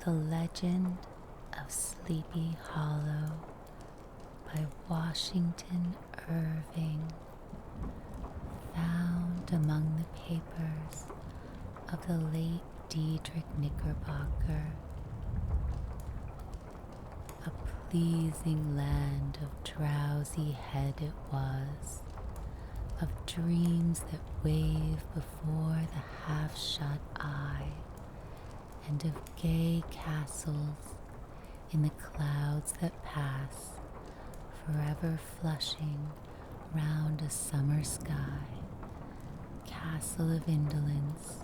The Legend of Sleepy Hollow by Washington Irving, found among the papers of the late Diedrich Knickerbocker. A pleasing land of drowsy head it was, of dreams that wave before the half-shut eye, and of gay castles in the clouds that pass, forever flushing round a summer sky, castle of indolence.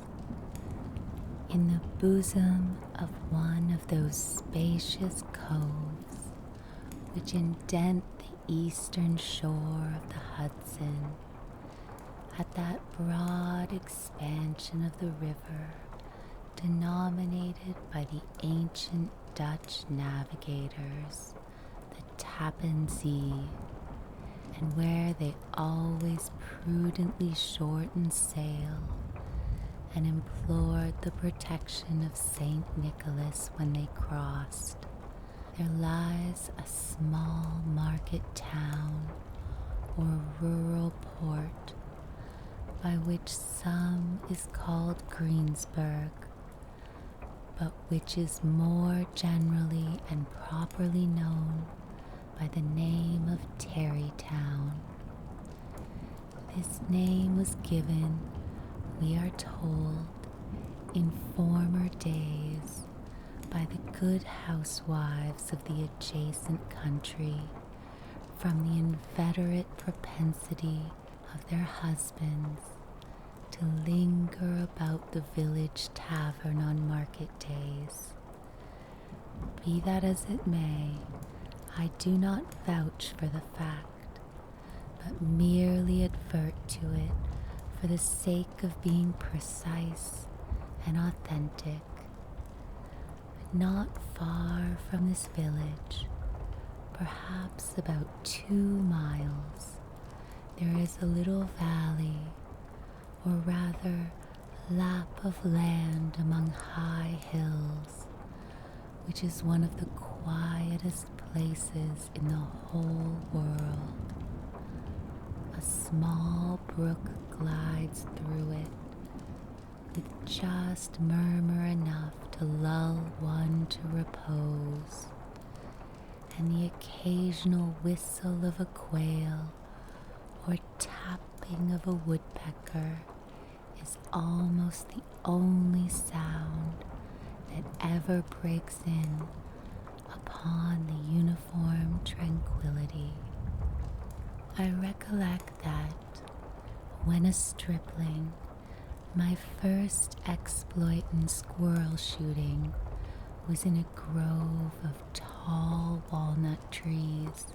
In the bosom of one of those spacious coves which indent the eastern shore of the Hudson, at that broad expansion of the river denominated by the ancient Dutch navigators the Tappan Zee, and where they always prudently shortened sail and implored the protection of Saint Nicholas when they crossed, there lies a small market town or rural port, by which some is called Greensburg, but which is more generally and properly known by the name of Tarrytown. This name was given, we are told, in former days by the good housewives of the adjacent country, from the inveterate propensity of their husbands to linger about the village tavern on market days. Be that as it may, I do not vouch for the fact, but merely advert to it for the sake of being precise and authentic. Not far from this village, perhaps about 2 miles, there is a little valley, or rather lap of land among high hills, which is one of the quietest places in the whole world. A small brook glides through it, with just murmur enough to lull one to repose, and the occasional whistle of a quail or tapping of a woodpecker is almost the only sound that ever breaks in upon the uniform tranquility. I recollect that, when a stripling, my first exploit in squirrel shooting was in a grove of tall walnut trees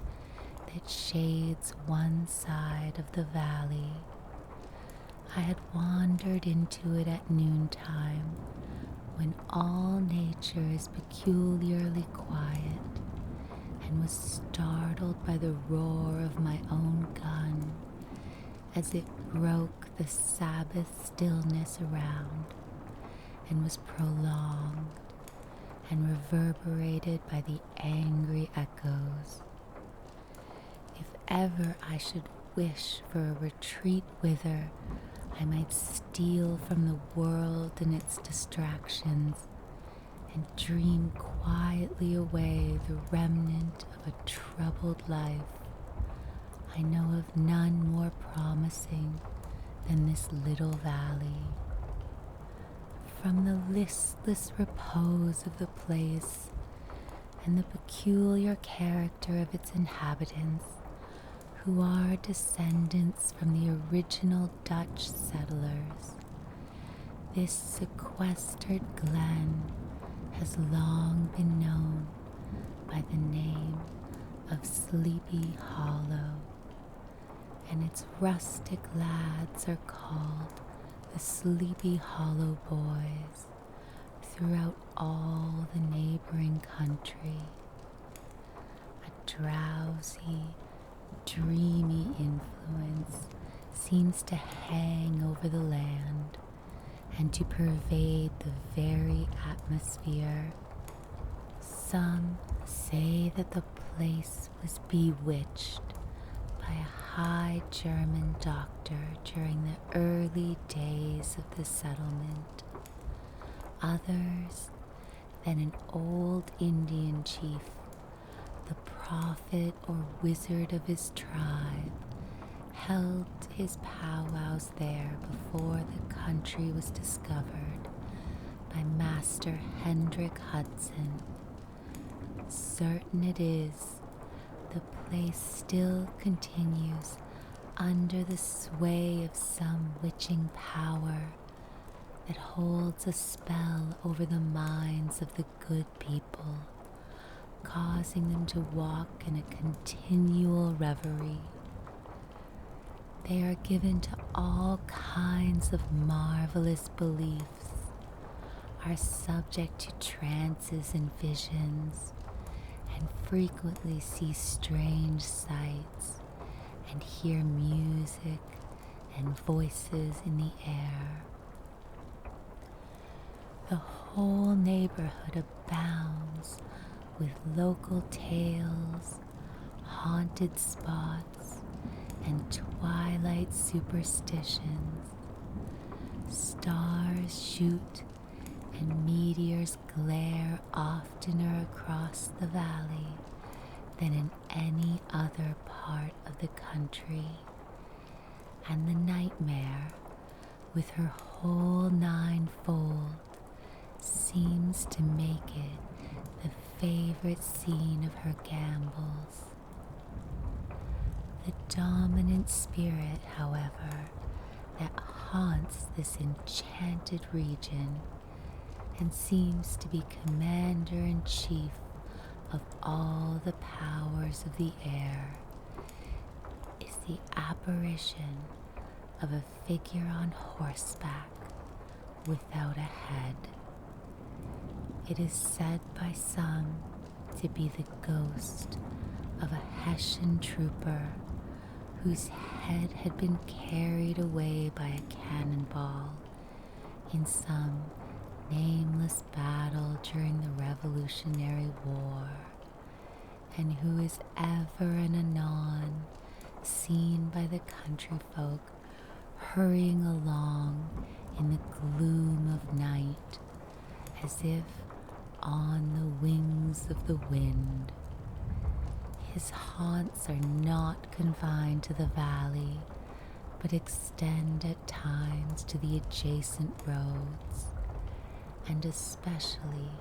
that shades one side of the valley. I had wandered into it at noontime, when all nature is peculiarly quiet, and was startled by the roar of my own gun as it broke the Sabbath stillness around, and was prolonged and reverberated by the angry echoes. If ever I should wish for a retreat whither I might steal from the world and its distractions, and dream quietly away the remnant of a troubled life, I know of none more promising than this little valley. From the listless repose of the place and the peculiar character of its inhabitants, who are descendants from the original Dutch settlers, this sequestered glen has long been known by the name of Sleepy Hollow, and its rustic lads are called the Sleepy Hollow Boys throughout all the neighboring country. A drowsy, dreamy influence seems to hang over the land and to pervade the very atmosphere, Some say that the place was bewitched by a high German doctor during the early days of the settlement. Others that an old Indian chief, the prophet or wizard of his tribe, held his powwows there before the country was discovered by Master Hendrik Hudson. Certain it is, the place still continues under the sway of some witching power that holds a spell over the minds of the good people, causing them to walk in a continual reverie. They are given to all kinds of marvelous beliefs, are subject to trances and visions, and frequently see strange sights and hear music and voices in the air. The whole neighborhood abounds with local tales, haunted spots, and twilight superstitions. Stars shoot and meteors glare oftener across the valley than in any other part of the country, and the nightmare, with her whole ninefold, seems to make it the favorite scene of her gambols. The dominant spirit, however, that haunts this enchanted region and seems to be commander-in-chief of all the powers of the air, is the apparition of a figure on horseback without a head. It is said by some to be the ghost of a Hessian trooper whose head had been carried away by a cannonball in some nameless battle during the Revolutionary War, and who is ever and anon seen by the country folk hurrying along in the gloom of night as if on the wings of the wind. His haunts are not confined to the valley, but extend at times to the adjacent roads, and especially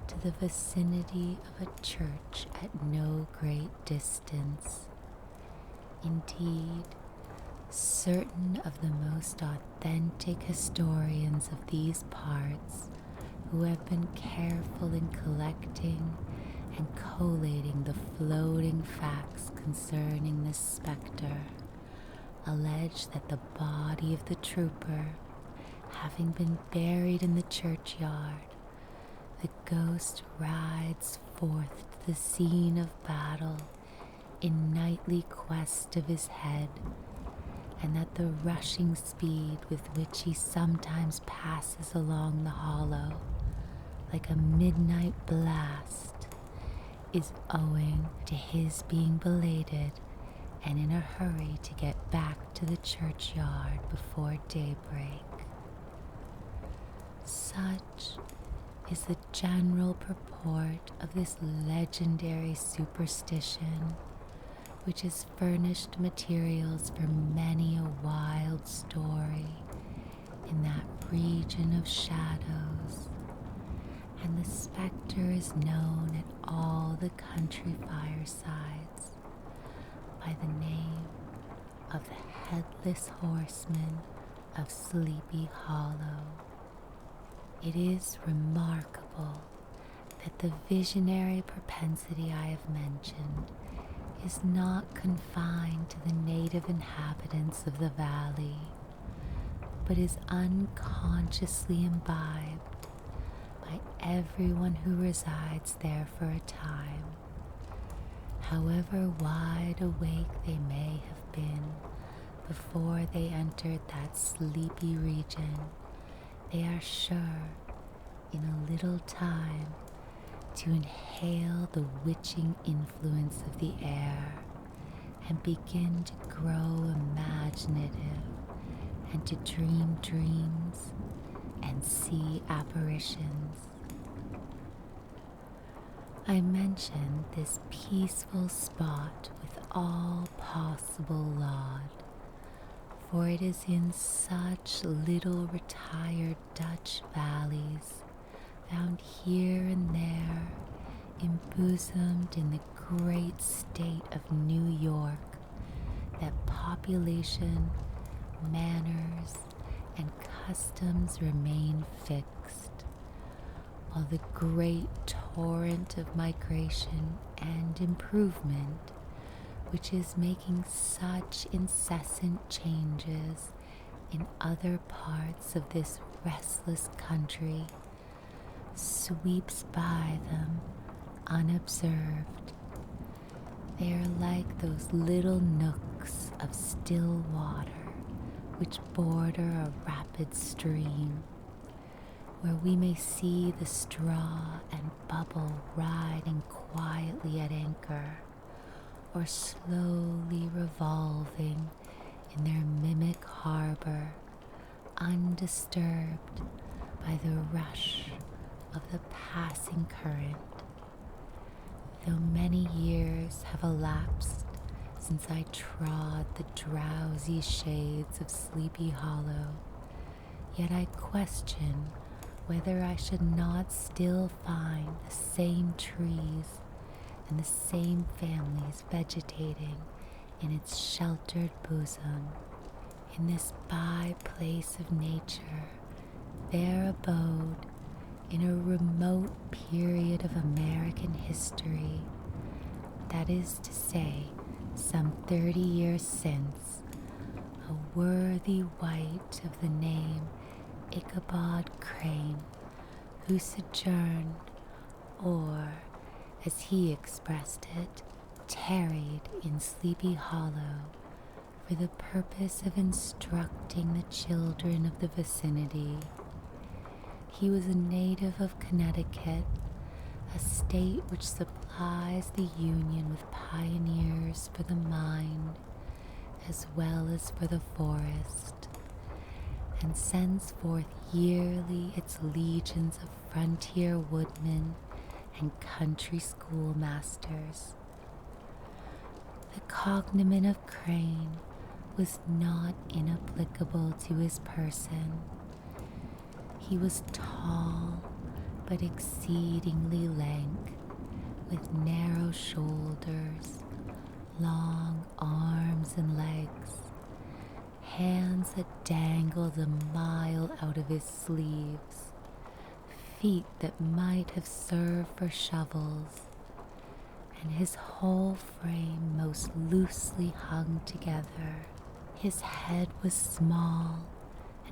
to the vicinity of a church at no great distance. Indeed, certain of the most authentic historians of these parts, who have been careful in collecting and collating the floating facts concerning this spectre, allege that the body of the trooper, having been buried in the churchyard, the ghost rides forth to the scene of battle in nightly quest of his head, and that the rushing speed with which he sometimes passes along the hollow like a midnight blast is owing to his being belated and in a hurry to get back to the churchyard before daybreak. Such is the general purport of this legendary superstition, which has furnished materials for many a wild story in that region of shadows, and the spectre is known at all the country firesides by the name of the Headless Horseman of Sleepy Hollow. It is remarkable that the visionary propensity I have mentioned is not confined to the native inhabitants of the valley, but is unconsciously imbibed by everyone who resides there for a time. However wide awake they may have been before they entered that sleepy region, they are sure in a little time to to inhale the witching influence of the air and begin to grow imaginative and to dream dreams and see apparitions. I mentioned this peaceful spot with all possible laud, for it is in such little retired Dutch valleys, found here and there, embosomed in the great state of New York, that population, manners, and customs remain fixed, while the great torrent of migration and improvement, which is making such incessant changes in other parts of this restless country, sweeps by them unobserved. They are like those little nooks of still water which border a rapid stream, where we may see the straw and bubble riding quietly at anchor, or slowly revolving in their mimic harbor, undisturbed by the rush of the passing current. Though many years have elapsed since I trod the drowsy shades of Sleepy Hollow, yet I question whether I should not still find the same trees and the same families vegetating in its sheltered bosom. In this by-place of nature, there abode, in a remote period of American history, that is to say, some 30 years since, a worthy wight of the name Ichabod Crane, who sojourned, or, as he expressed it, tarried in Sleepy Hollow for the purpose of instructing the children of the vicinity. He was a native of Connecticut, a state which supplies the Union with pioneers for the mind as well as for the forest, and sends forth yearly its legions of frontier woodmen and country schoolmasters. The cognomen of Crane was not inapplicable to his person. He was tall, but exceedingly lank, with narrow shoulders, long arms and legs, hands that dangled a mile out of his sleeves, feet that might have served for shovels, and his whole frame most loosely hung together. His head was small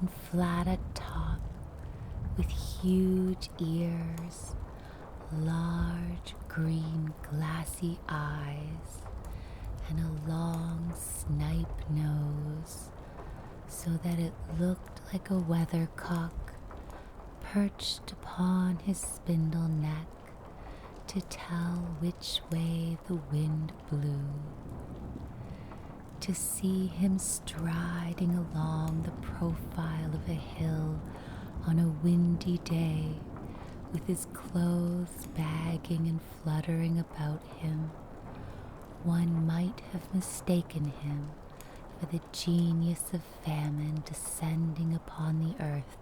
and flat at top, with huge ears, large green glassy eyes, and a long snipe nose, so that it looked like a weathercock perched upon his spindle neck to tell which way the wind blew. To see him striding along the profile of a hill on a windy day, with his clothes bagging and fluttering about him, one might have mistaken him for the genius of famine descending upon the earth,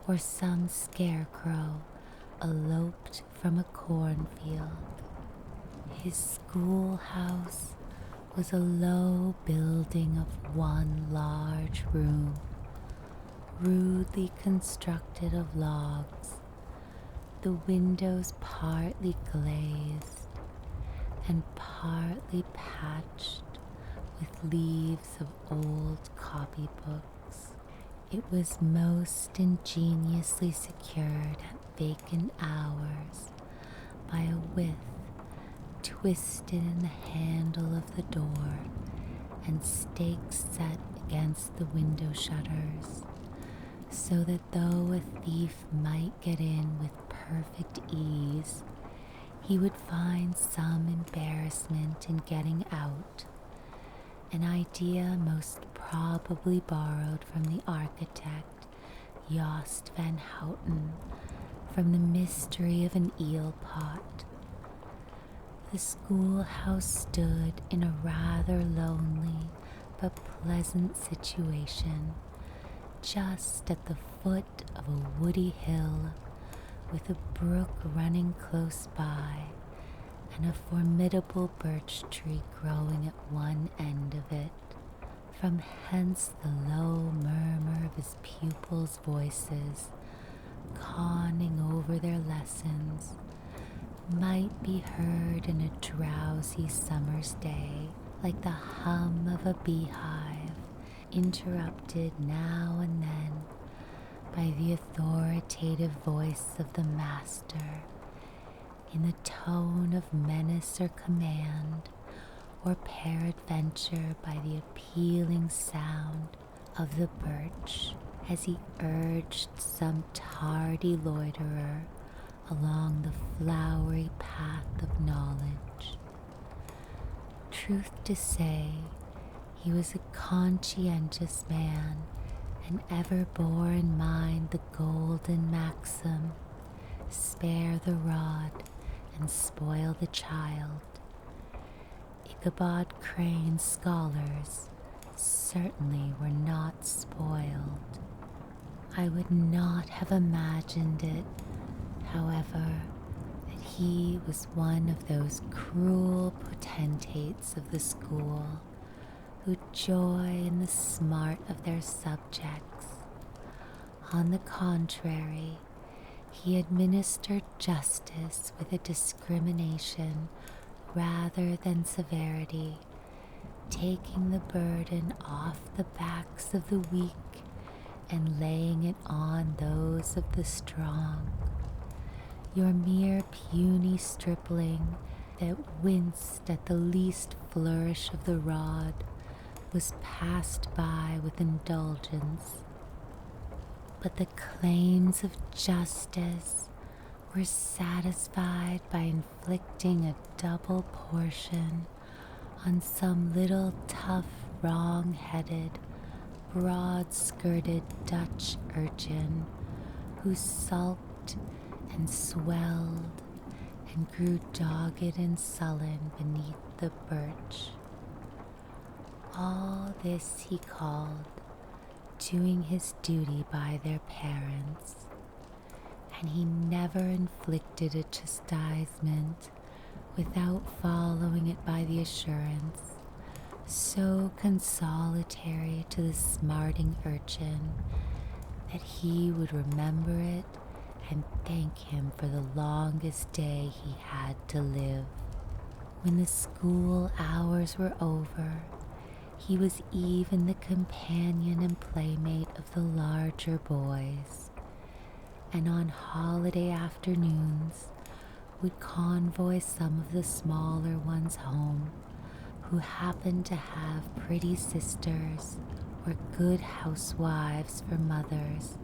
or some scarecrow eloped from a cornfield. His schoolhouse was a low building of one large room, rudely constructed of logs, the windows partly glazed and partly patched with leaves of old copybooks. It was most ingeniously secured at vacant hours by a withe twisted in the handle of the door and stakes set against the window shutters, so that though a thief might get in with perfect ease, he would find some embarrassment in getting out, an idea most probably borrowed from the architect Jost van Houten from the mystery of an eel pot. The schoolhouse stood in a rather lonely but pleasant situation, just at the foot of a woody hill, with a brook running close by and a formidable birch tree growing at one end of it. From hence the low murmur of his pupils' voices, conning over their lessons, might be heard in a drowsy summer's day, like the hum of a beehive, interrupted now and then by the authoritative voice of the master, in the tone of menace or command, or peradventure by the appealing sound of the birch as he urged some tardy loiterer along the flowery path of knowledge. Truth to say, he was a conscientious man, and ever bore in mind the golden maxim, spare the rod and spoil the child. Ichabod Crane's scholars certainly were not spoiled. I would not have imagined it, however, that he was one of those cruel potentates of the school who joy in the smart of their subjects. On the contrary, he administered justice with a discrimination rather than severity, taking the burden off the backs of the weak and laying it on those of the strong. Your mere puny stripling that winced at the least flourish of the rod was passed by with indulgence, but the claims of justice were satisfied by inflicting a double portion on some little tough, wrong-headed, broad-skirted Dutch urchin who sulked and swelled and grew dogged and sullen beneath the birch. All this he called doing his duty by their parents, and he never inflicted a chastisement without following it by the assurance, so consolatory to the smarting urchin, that he would remember it and thank him for the longest day he had to live. When the school hours were over, he was even the companion and playmate of the larger boys, and on holiday afternoons would convoy some of the smaller ones home who happened to have pretty sisters or good housewives for mothers,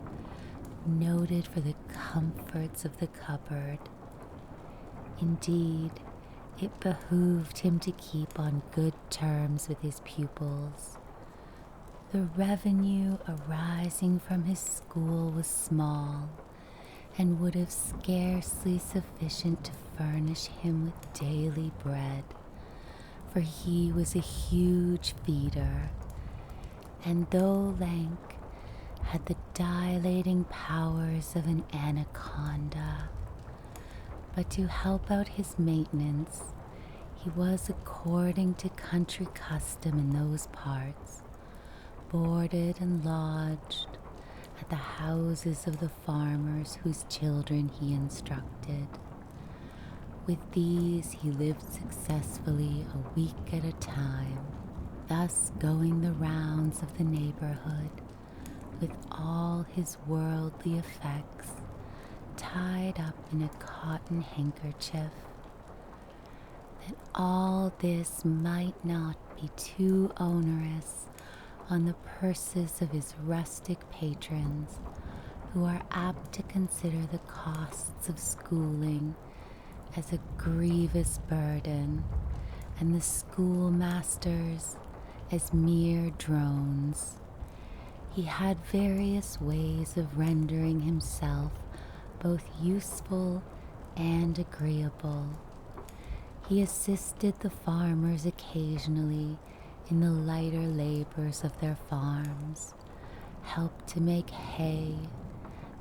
noted for the comforts of the cupboard. Indeed, it behooved him to keep on good terms with his pupils. The revenue arising from his school was small, and would have scarcely sufficient to furnish him with daily bread, for he was a huge feeder, and though lank, had the dilating powers of an anaconda. But to help out his maintenance, he was, according to country custom in those parts, boarded and lodged at the houses of the farmers whose children he instructed. With these he lived successfully a week at a time, thus going the rounds of the neighborhood with all his worldly effects tied up in a cotton handkerchief, that all this might not be too onerous on the purses of his rustic patrons, who are apt to consider the costs of schooling as a grievous burden, and the schoolmasters as mere drones. He had various ways of rendering himself both useful and agreeable. He assisted the farmers occasionally in the lighter labors of their farms, helped to make hay,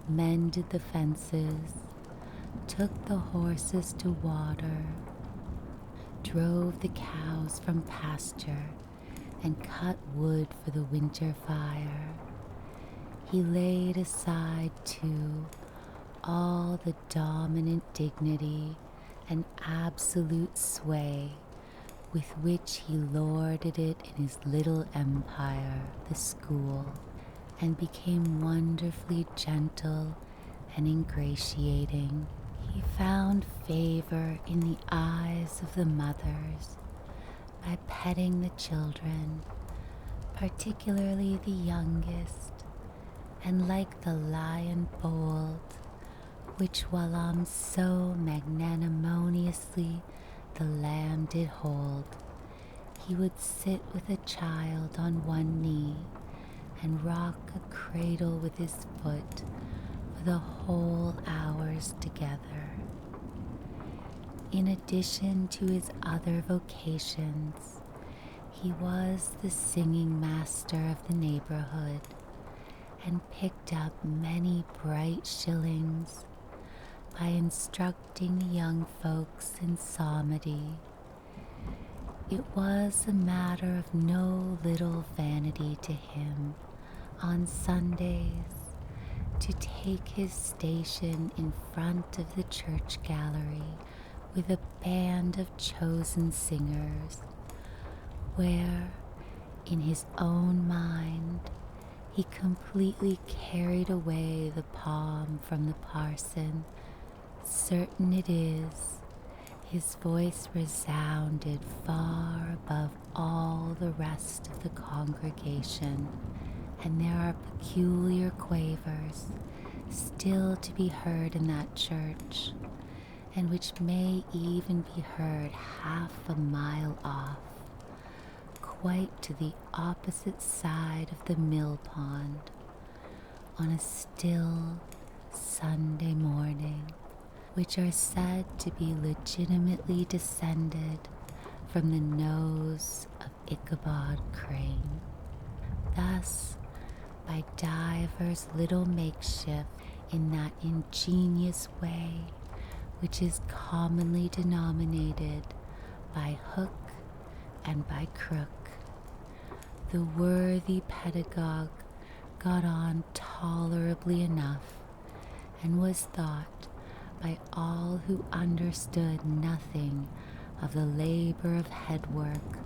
mended the fences, took the horses to water, drove the cows from pasture, and cut wood for the winter fire. He laid aside, too, all the dominant dignity and absolute sway with which he lorded it in his little empire, the school, and became wonderfully gentle and ingratiating. He found favor in the eyes of the mothers by petting the children, particularly the youngest, and like the lion bold, which whilom so magnanimously the lamb did hold, he would sit with a child on one knee and rock a cradle with his foot for the whole hours together. In addition to his other vocations, he was the singing master of the neighborhood and picked up many bright shillings by instructing the young folks in psalmody. It was a matter of no little vanity to him on Sundays to take his station in front of the church gallery with a band of chosen singers, where, in his own mind, he completely carried away the palm from the parson. Certain it is, his voice resounded far above all the rest of the congregation, and there are peculiar quavers still to be heard in that church, and which may even be heard half a mile off, quite to the opposite side of the mill pond, on a still Sunday morning, which are said to be legitimately descended from the nose of Ichabod Crane. Thus, by divers little makeshifts in that ingenious way which is commonly denominated by hook and by crook, the worthy pedagogue got on tolerably enough, and was thought by all who understood nothing of the labor of headwork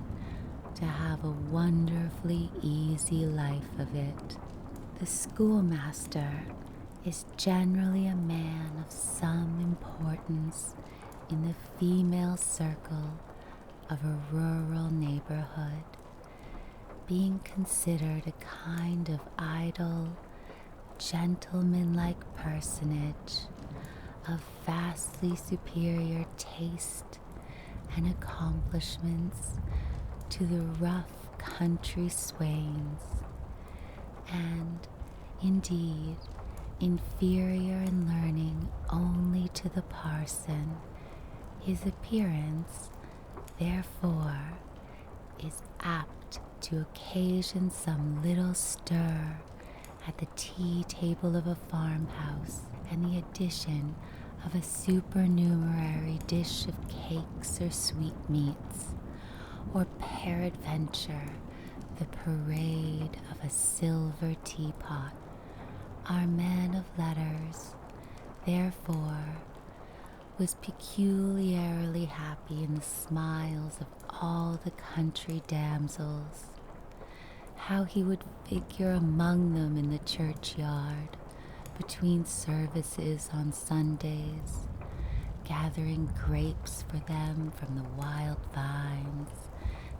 to have a wonderfully easy life of it. The schoolmaster is generally a man of some importance in the female circle of a rural neighborhood, being considered a kind of idle, gentlemanlike personage of vastly superior taste and accomplishments to the rough country swains, and indeed inferior in learning only to the parson. His appearance, therefore, is apt to occasion some little stir at the tea table of a farmhouse, and the addition of a supernumerary dish of cakes or sweetmeats, or peradventure the parade of a silver teapot. Our man of letters, therefore, was peculiarly happy in the smiles of all the country damsels. How he would figure among them in the churchyard, between services on Sundays, gathering grapes for them from the wild vines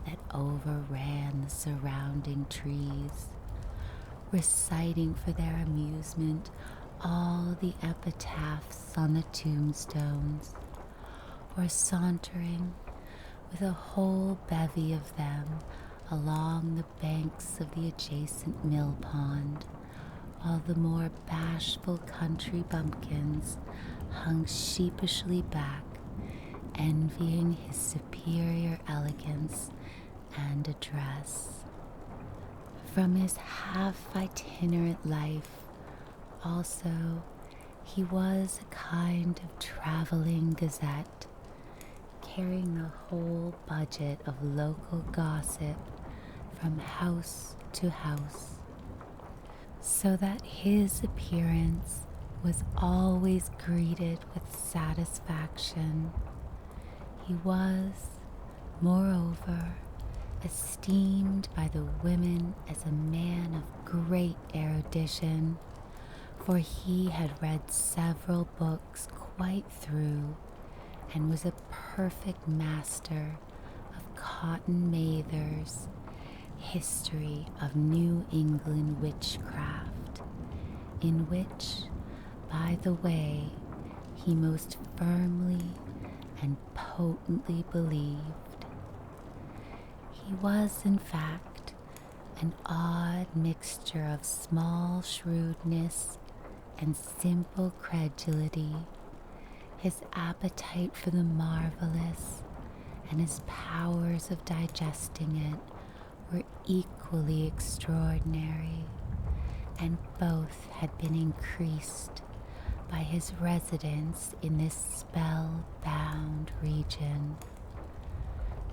that overran the surrounding trees, reciting for their amusement all the epitaphs on the tombstones, or sauntering with a whole bevy of them along the banks of the adjacent mill pond, while the more bashful country bumpkins hung sheepishly back, envying his superior elegance and address. From his half-itinerant life, also, he was a kind of traveling gazette, carrying the whole budget of local gossip from house to house, so that his appearance was always greeted with satisfaction. He was, moreover, esteemed by the women as a man of great erudition, for he had read several books quite through and was a perfect master of Cotton Mather's History of New England Witchcraft, in which, by the way, he most firmly and potently believed. He was, in fact, an odd mixture of small shrewdness and simple credulity. His appetite for the marvelous and his powers of digesting it were equally extraordinary, and both had been increased by his residence in this spell-bound region.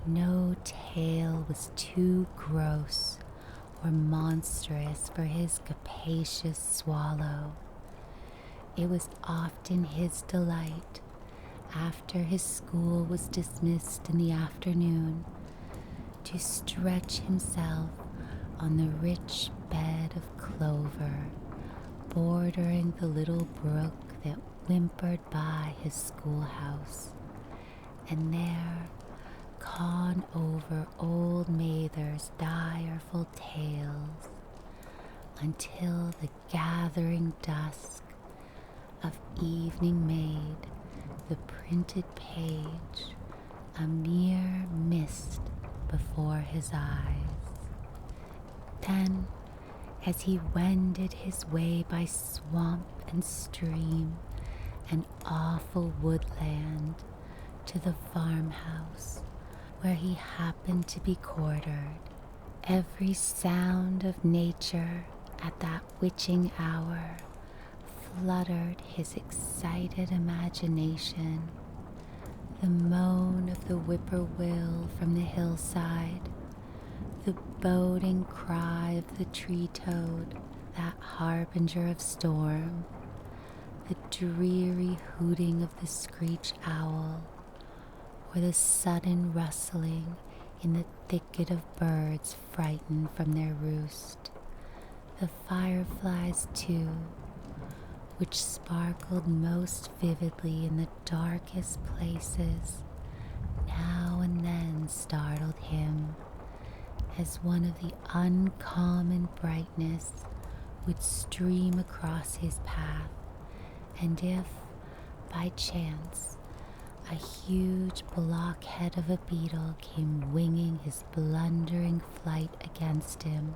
No tale was too gross or monstrous for his capacious swallow. It was often his delight, after his school was dismissed in the afternoon, to stretch himself on the rich bed of clover bordering the little brook that whimpered by his schoolhouse, and there con over old Mather's direful tales until the gathering dusk of evening made the printed page a mere mist before his eyes. Then, as he wended his way by swamp and stream and awful woodland to the farmhouse where he happened to be quartered, every sound of nature at that witching hour fluttered his excited imagination. The moan of the whippoorwill from the hillside, the boding cry of the tree toad, that harbinger of storm, the dreary hooting of the screech owl, or the sudden rustling in the thicket of birds frightened from their roost, the fireflies too, which sparkled most vividly in the darkest places, now and then startled him, as one of the uncommon brightness would stream across his path, and if, by chance, a huge blockhead of a beetle came winging his blundering flight against him,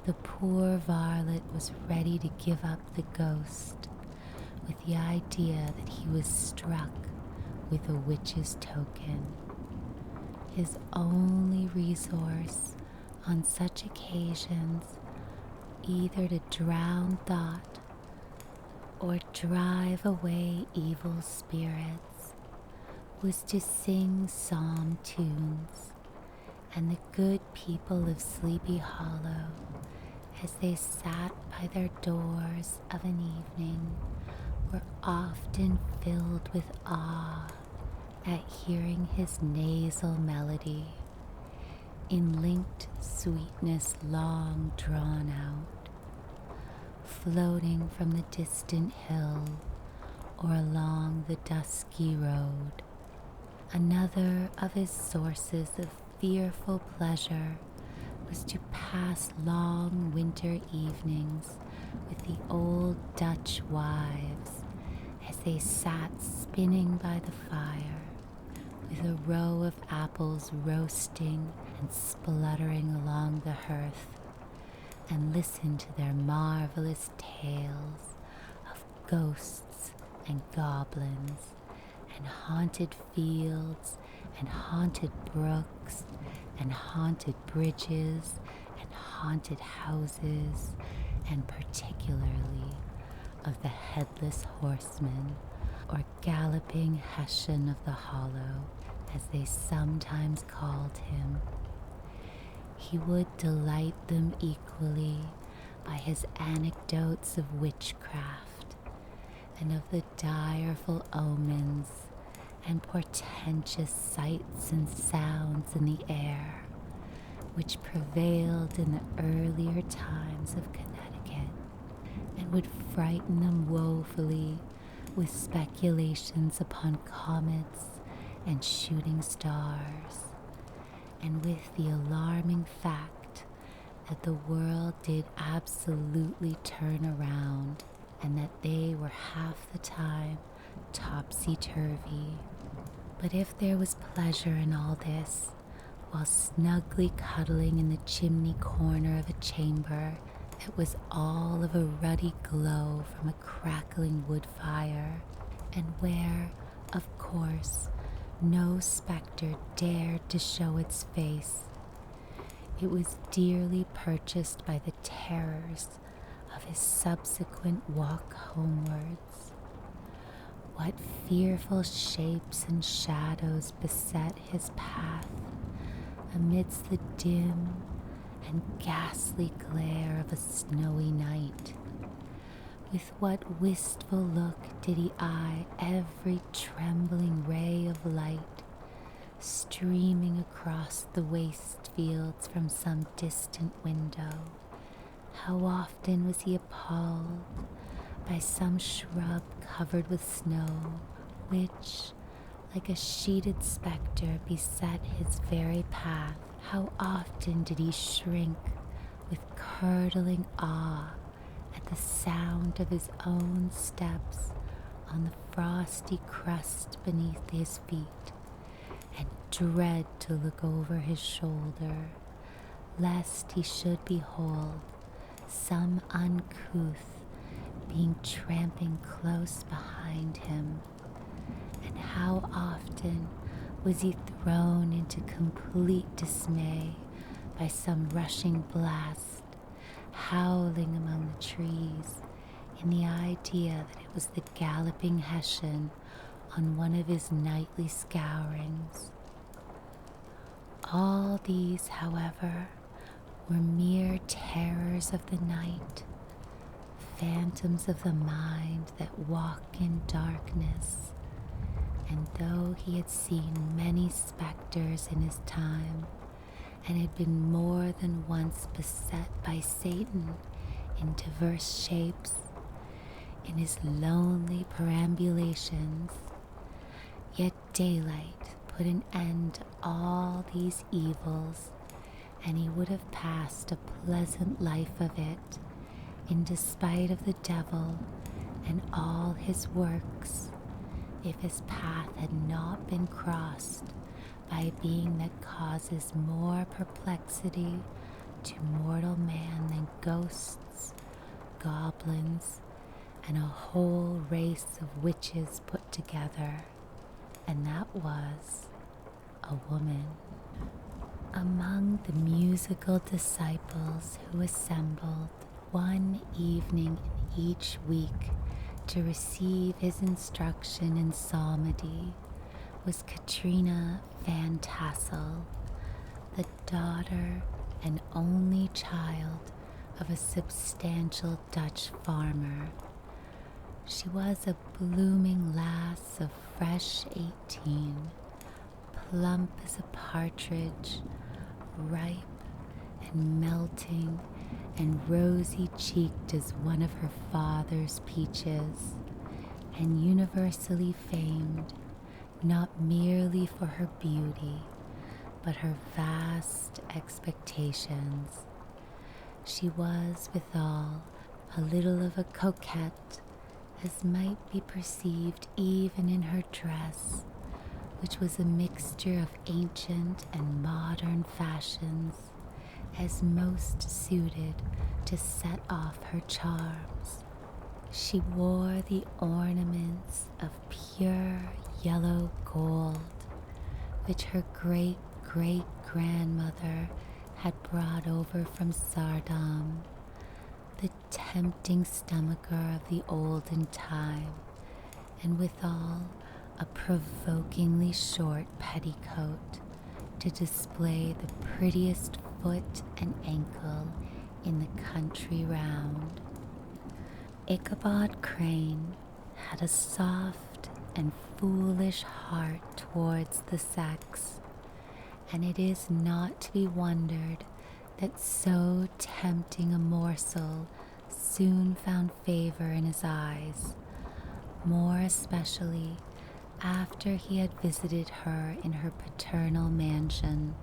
the poor varlet was ready to give up the ghost, with the idea that he was struck with a witch's token. His only resource on such occasions, either to drown thought or drive away evil spirits, was to sing psalm tunes, and the good people of Sleepy Hollow, as they sat by their doors of an evening, were often filled with awe at hearing his nasal melody, in linked sweetness long drawn out, floating from the distant hill or along the dusky road. Another of his sources of fearful pleasure was to pass long winter evenings with the old Dutch wives as they sat spinning by the fire, with a row of apples roasting and spluttering along the hearth, and listen to their marvelous tales of ghosts and goblins, and haunted fields, and haunted brooks, and haunted bridges, and haunted houses, and particularly of the Headless Horseman, or Galloping Hessian of the Hollow, as they sometimes called him. He would delight them equally by his anecdotes of witchcraft, and of the direful omens and portentous sights and sounds in the air, which prevailed in the earlier times of Connecticut, and would frighten them woefully with speculations upon comets and shooting stars, and with the alarming fact that the world did absolutely turn around, and that they were half the time topsy-turvy. But if there was pleasure in all this, while snugly cuddling in the chimney corner of a chamber that was all of a ruddy glow from a crackling wood fire, and where, of course, no spectre dared to show its face, it was dearly purchased by the terrors of his subsequent walk homewards. What fearful shapes and shadows beset his path amidst the dim and ghastly glare of a snowy night. With what wistful look did he eye every trembling ray of light streaming across the waste fields from some distant window. How often was he appalled by some shrub covered with snow, which, like a sheeted spectre, beset his very path. How often did he shrink with curdling awe at the sound of his own steps on the frosty crust beneath his feet, and dread to look over his shoulder, lest he should behold some uncouth being tramping close behind him. And how often was he thrown into complete dismay by some rushing blast, howling among the trees, in the idea that it was the Galloping Hessian on one of his nightly scourings. All these, however, were mere terrors of the night, phantoms of the mind that walk in darkness, and though he had seen many specters in his time, and had been more than once beset by Satan in diverse shapes, in his lonely perambulations, yet daylight put an end to all these evils, and he would have passed a pleasant life of it, in despite of the devil and all his works, if his path had not been crossed by a being that causes more perplexity to mortal man than ghosts, goblins, and a whole race of witches put together, and that was a woman. Among the musical disciples who assembled one evening in each week to receive his instruction in psalmody was Katrina Van Tassel, the daughter and only child of a substantial Dutch farmer. She was a blooming lass of fresh 18, plump as a partridge, ripe and melting and rosy-cheeked as one of her father's peaches, and universally famed not merely for her beauty, but her vast expectations. She was withal a little of a coquette, as might be perceived even in her dress, which was a mixture of ancient and modern fashions, as most suited to set off her charms. She wore the ornaments of pure yellow gold, which her great-great-grandmother had brought over from Sardam, the tempting stomacher of the olden time, and withal a provokingly short petticoat to display the prettiest foot and ankle in the country round. Ichabod Crane had a soft and foolish heart towards the sex, and it is not to be wondered that so tempting a morsel soon found favor in his eyes, more especially after he had visited her in her paternal mansion.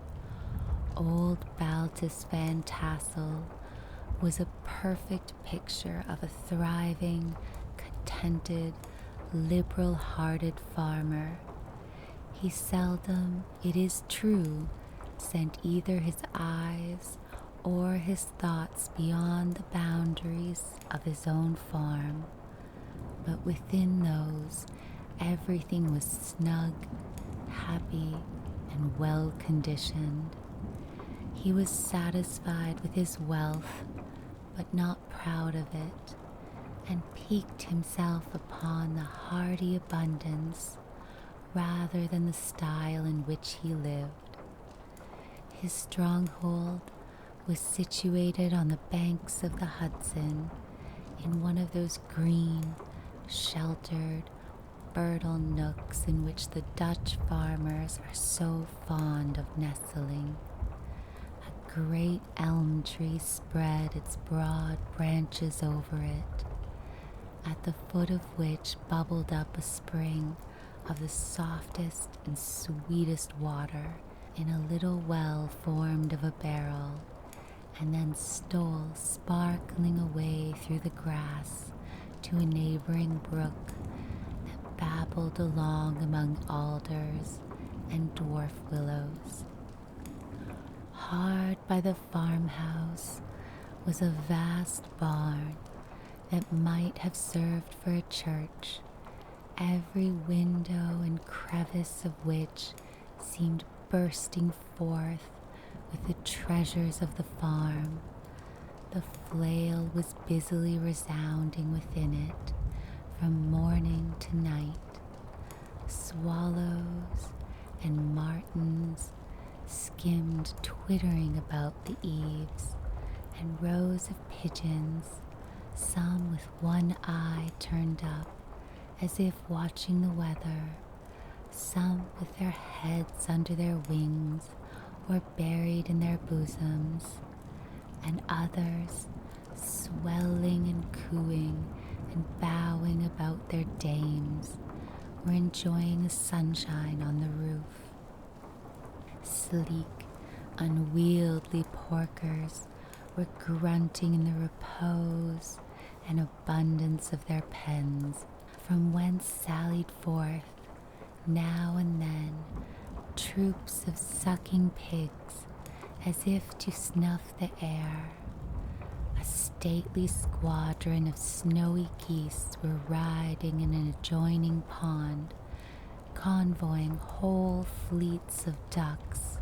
Old Baltus Van Tassel was a perfect picture of a thriving, contented, liberal-hearted farmer. He seldom, it is true, sent either his eyes or his thoughts beyond the boundaries of his own farm, but within those everything was snug, happy, and well-conditioned. He was satisfied with his wealth, but not proud of it, and piqued himself upon the hearty abundance rather than the style in which he lived. His stronghold was situated on the banks of the Hudson, in one of those green, sheltered, fertile nooks in which the Dutch farmers are so fond of nestling. A great elm tree spread its broad branches over it, at the foot of which bubbled up a spring of the softest and sweetest water in a little well formed of a barrel, and then stole sparkling away through the grass to a neighboring brook that babbled along among alders and dwarf willows. Hard by the farmhouse was a vast barn that might have served for a church, every window and crevice of which seemed bursting forth with the treasures of the farm. The flail was busily resounding within it from morning to night. Swallows and martins skimmed twittering about the eaves, and rows of pigeons, some with one eye turned up as if watching the weather, some with their heads under their wings or buried in their bosoms, and others swelling and cooing and bowing about their dames, were enjoying the sunshine on the roof. Sleek, unwieldy porkers were grunting in the repose and abundance of their pens, from whence sallied forth, now and then, troops of sucking pigs, as if to snuff the air. A stately squadron of snowy geese were riding in an adjoining pond, convoying whole fleets of ducks.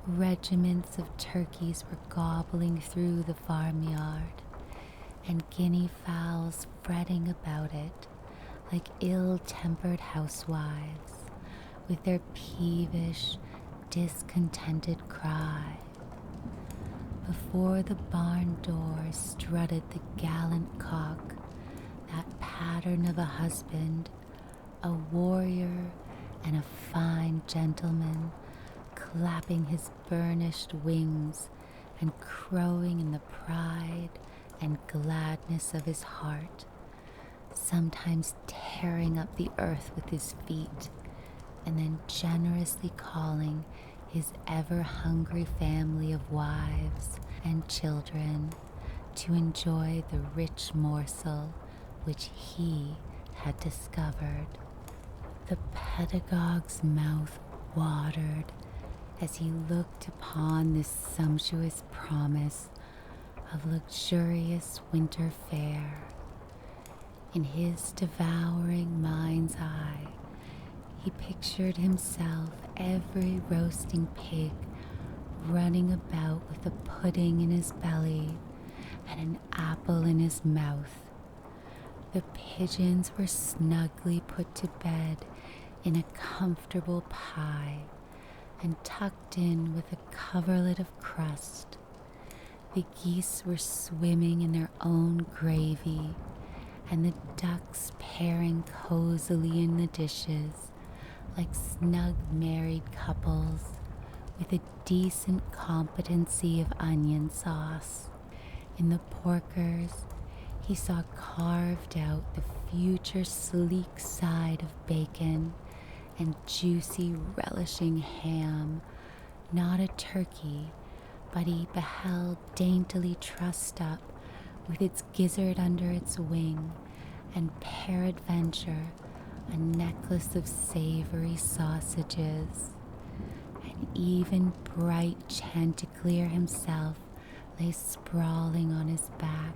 Regiments of turkeys were gobbling through the farmyard, and guinea fowls fretting about it like ill-tempered housewives, with their peevish, discontented cry. Before the barn door strutted the gallant cock, that pattern of a husband, a warrior and a fine gentleman, clapping his burnished wings and crowing in the pride and gladness of his heart, sometimes tearing up the earth with his feet, and then generously calling his ever-hungry family of wives and children to enjoy the rich morsel which he had discovered. The pedagogue's mouth watered as he looked upon this sumptuous promise of luxurious winter fare. In his devouring mind's eye, he pictured himself every roasting pig running about with a pudding in his belly and an apple in his mouth. The pigeons were snugly put to bed in a comfortable pie and tucked in with a coverlet of crust. The geese were swimming in their own gravy, and the ducks pairing cozily in the dishes like snug married couples with a decent competency of onion sauce. In the porkers, he saw carved out the future sleek side of bacon and juicy relishing ham, not a turkey, but he beheld daintily trussed up with its gizzard under its wing, and peradventure a necklace of savory sausages. And even bright Chanticleer himself lay sprawling on his back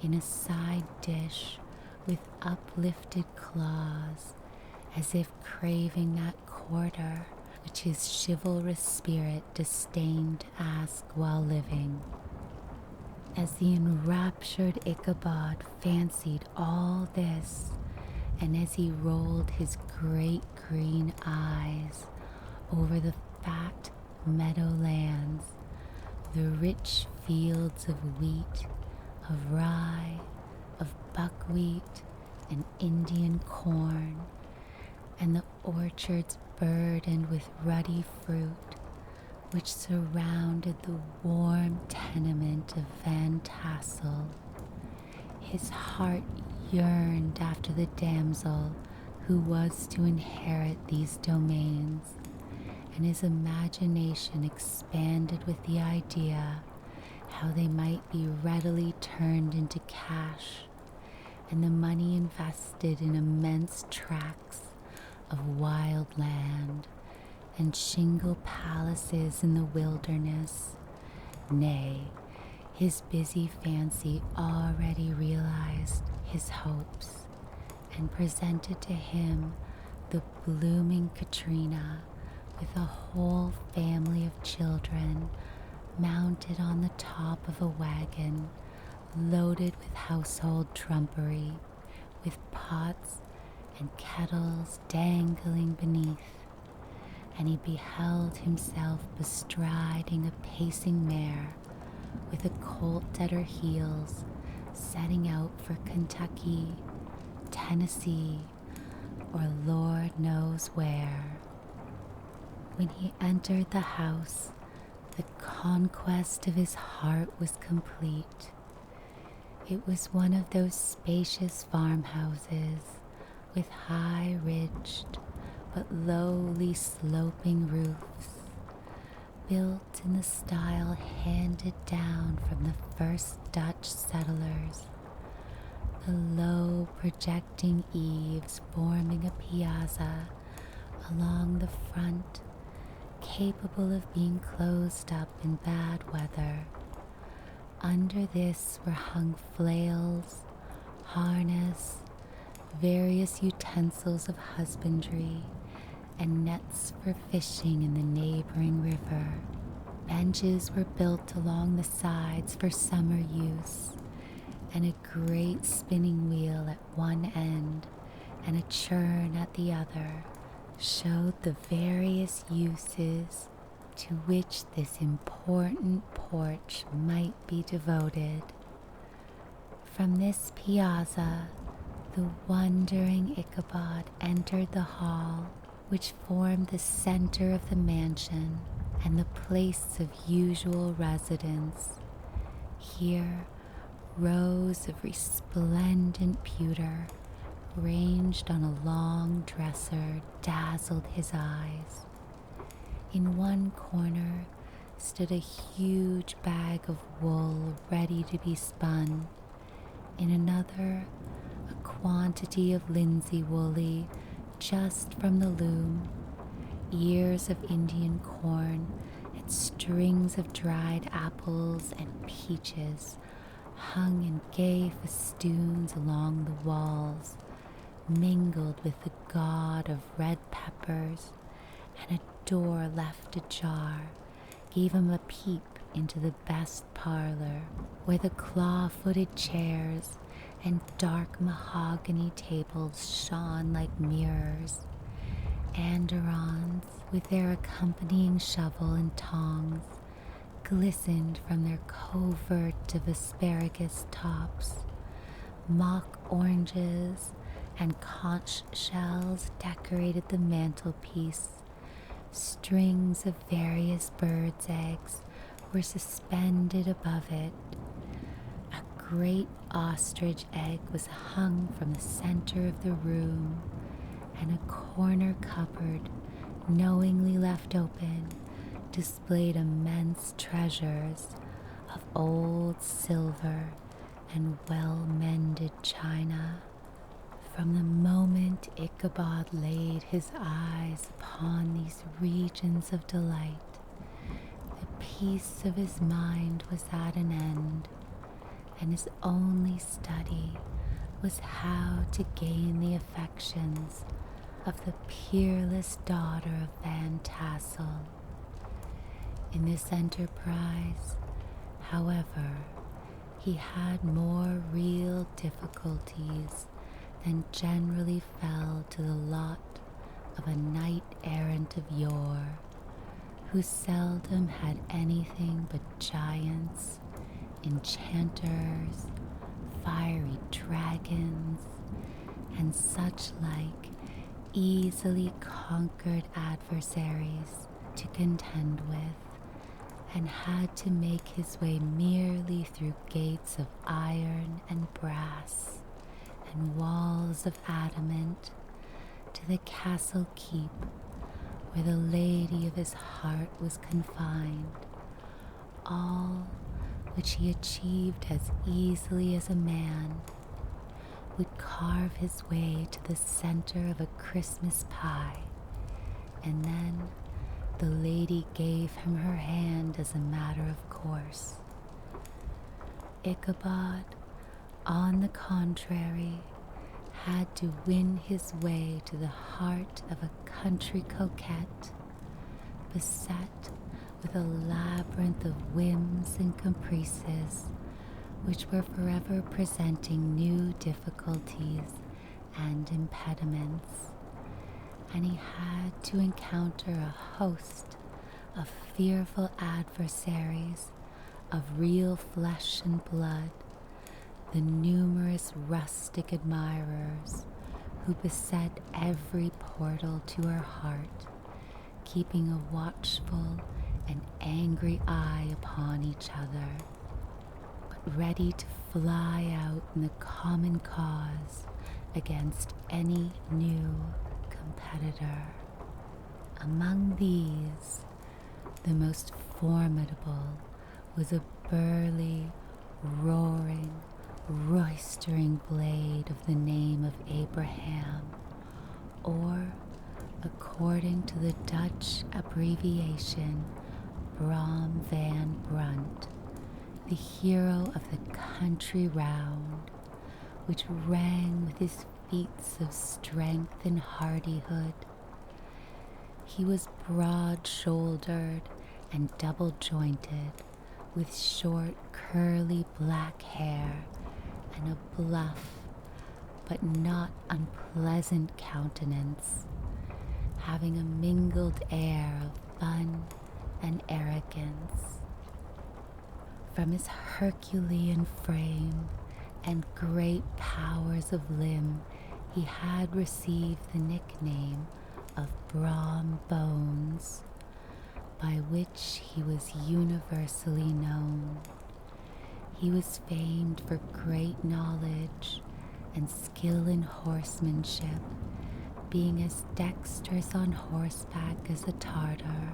in a side dish with uplifted claws, as if craving that quarter which his chivalrous spirit disdained to ask while living. As the enraptured Ichabod fancied all this, and as he rolled his great green eyes over the fat meadowlands, the rich fields of wheat, of rye, of buckwheat and Indian corn, and the orchards burdened with ruddy fruit, which surrounded the warm tenement of Van Tassel, his heart yearned after the damsel who was to inherit these domains, and his imagination expanded with the idea how they might be readily turned into cash, and the money invested in immense tracts of wild land and shingle palaces in the wilderness. Nay, his busy fancy already realized his hopes and presented to him the blooming Katrina with a whole family of children mounted on the top of a wagon loaded with household trumpery, with pots and kettles dangling beneath, and he beheld himself bestriding a pacing mare with a colt at her heels, setting out for Kentucky, Tennessee, or Lord knows where. When he entered the house, the conquest of his heart was complete. It was one of those spacious farmhouses with high-ridged but lowly sloping roofs, built in the style handed down from the first Dutch settlers, the low projecting eaves forming a piazza along the front, capable of being closed up in bad weather. Under this were hung flails, harness, various utensils of husbandry, and nets for fishing in the neighboring river. Benches were built along the sides for summer use, and a great spinning wheel at one end and a churn at the other showed the various uses to which this important porch might be devoted. From this piazza, the wondering Ichabod entered the hall, which formed the center of the mansion and the place of usual residence. Here, rows of resplendent pewter, ranged on a long dresser, dazzled his eyes. In one corner stood a huge bag of wool ready to be spun. In another, a quantity of linsey woolly, just from the loom, ears of Indian corn and strings of dried apples and peaches hung in gay festoons along the walls, mingled with the god of red peppers, and a door left ajar gave him a peep into the best parlor, where the claw-footed chairs and dark mahogany tables shone like mirrors. Andirons, with their accompanying shovel and tongs, glistened from their covert of asparagus tops. Mock oranges and conch shells decorated the mantelpiece. Strings of various birds' eggs were suspended above it. A great ostrich egg was hung from the center of the room, and a corner cupboard, knowingly left open, displayed immense treasures of old silver and well-mended china. From the moment Ichabod laid his eyes upon these regions of delight, the peace of his mind was at an end, and his only study was how to gain the affections of the peerless daughter of Van Tassel. In this enterprise, however, he had more real difficulties than generally fell to the lot of a knight-errant of yore, who seldom had anything but giants, enchanters, fiery dragons, and such like easily conquered adversaries to contend with, and had to make his way merely through gates of iron and brass and walls of adamant to the castle keep where the lady of his heart was confined, all which he achieved as easily as a man would carve his way to the center of a Christmas pie, and then the lady gave him her hand as a matter of course. Ichabod, on the contrary, had to win his way to the heart of a country coquette, beset with a labyrinth of whims and caprices, which were forever presenting new difficulties and impediments, and he had to encounter a host of fearful adversaries of real flesh and blood, the numerous rustic admirers who beset every portal to her heart, keeping a watchful and angry eye upon each other, but ready to fly out in the common cause against any new competitor. Among these, the most formidable was a burly, roaring, roistering blade of the name of Abraham, or, according to the Dutch abbreviation, Brom van Brunt, the hero of the country round, which rang with his feats of strength and hardihood. He was broad-shouldered and double-jointed, with short, curly black hair and a bluff but not unpleasant countenance, having a mingled air of fun and arrogance. From his Herculean frame and great powers of limb, he had received the nickname of Brom Bones, by which he was universally known. He was famed for great knowledge and skill in horsemanship, being as dexterous on horseback as a Tartar.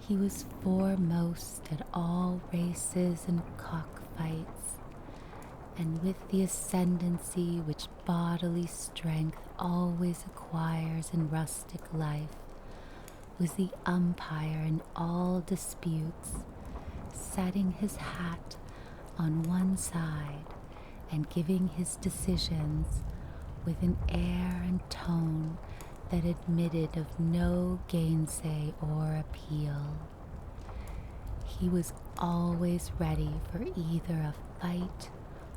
He was foremost at all races and cockfights, and with the ascendancy which bodily strength always acquires in rustic life, was the umpire in all disputes, setting his hat on one side and giving his decisions with an air and tone that admitted of no gainsay or appeal. He was always ready for either a fight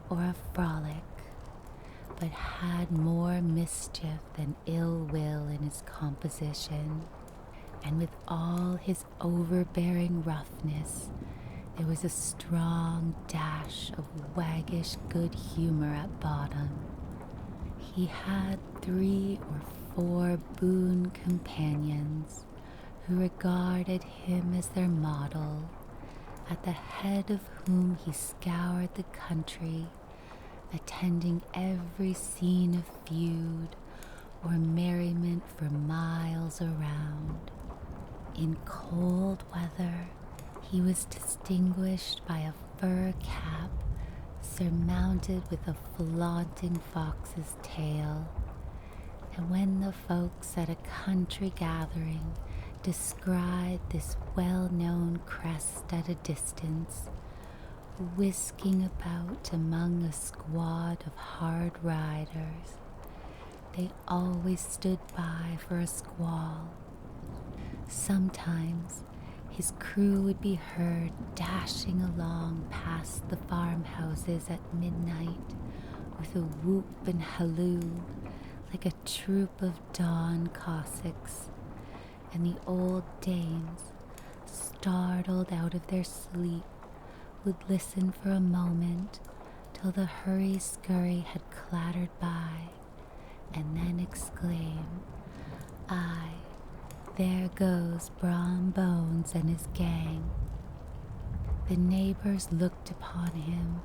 or a frolic, but had more mischief than ill will in his composition, and with all his overbearing roughness, there was a strong dash of waggish good humor at bottom. He had 3 or 4 boon companions who regarded him as their model, at the head of whom he scoured the country, attending every scene of feud or merriment for miles around. In cold weather, he was distinguished by a fur cap surmounted with a flaunting fox's tail, and when the folks at a country gathering descried this well-known crest at a distance, whisking about among a squad of hard riders, they always stood by for a squall. Sometimes his crew would be heard dashing along past the farmhouses at midnight with a whoop and halloo like a troop of dawn Cossacks, and the old dames, startled out of their sleep, would listen for a moment till the hurry-scurry had clattered by, and then exclaim, "Aye, there goes Brom Bones and his gang." The neighbors looked upon him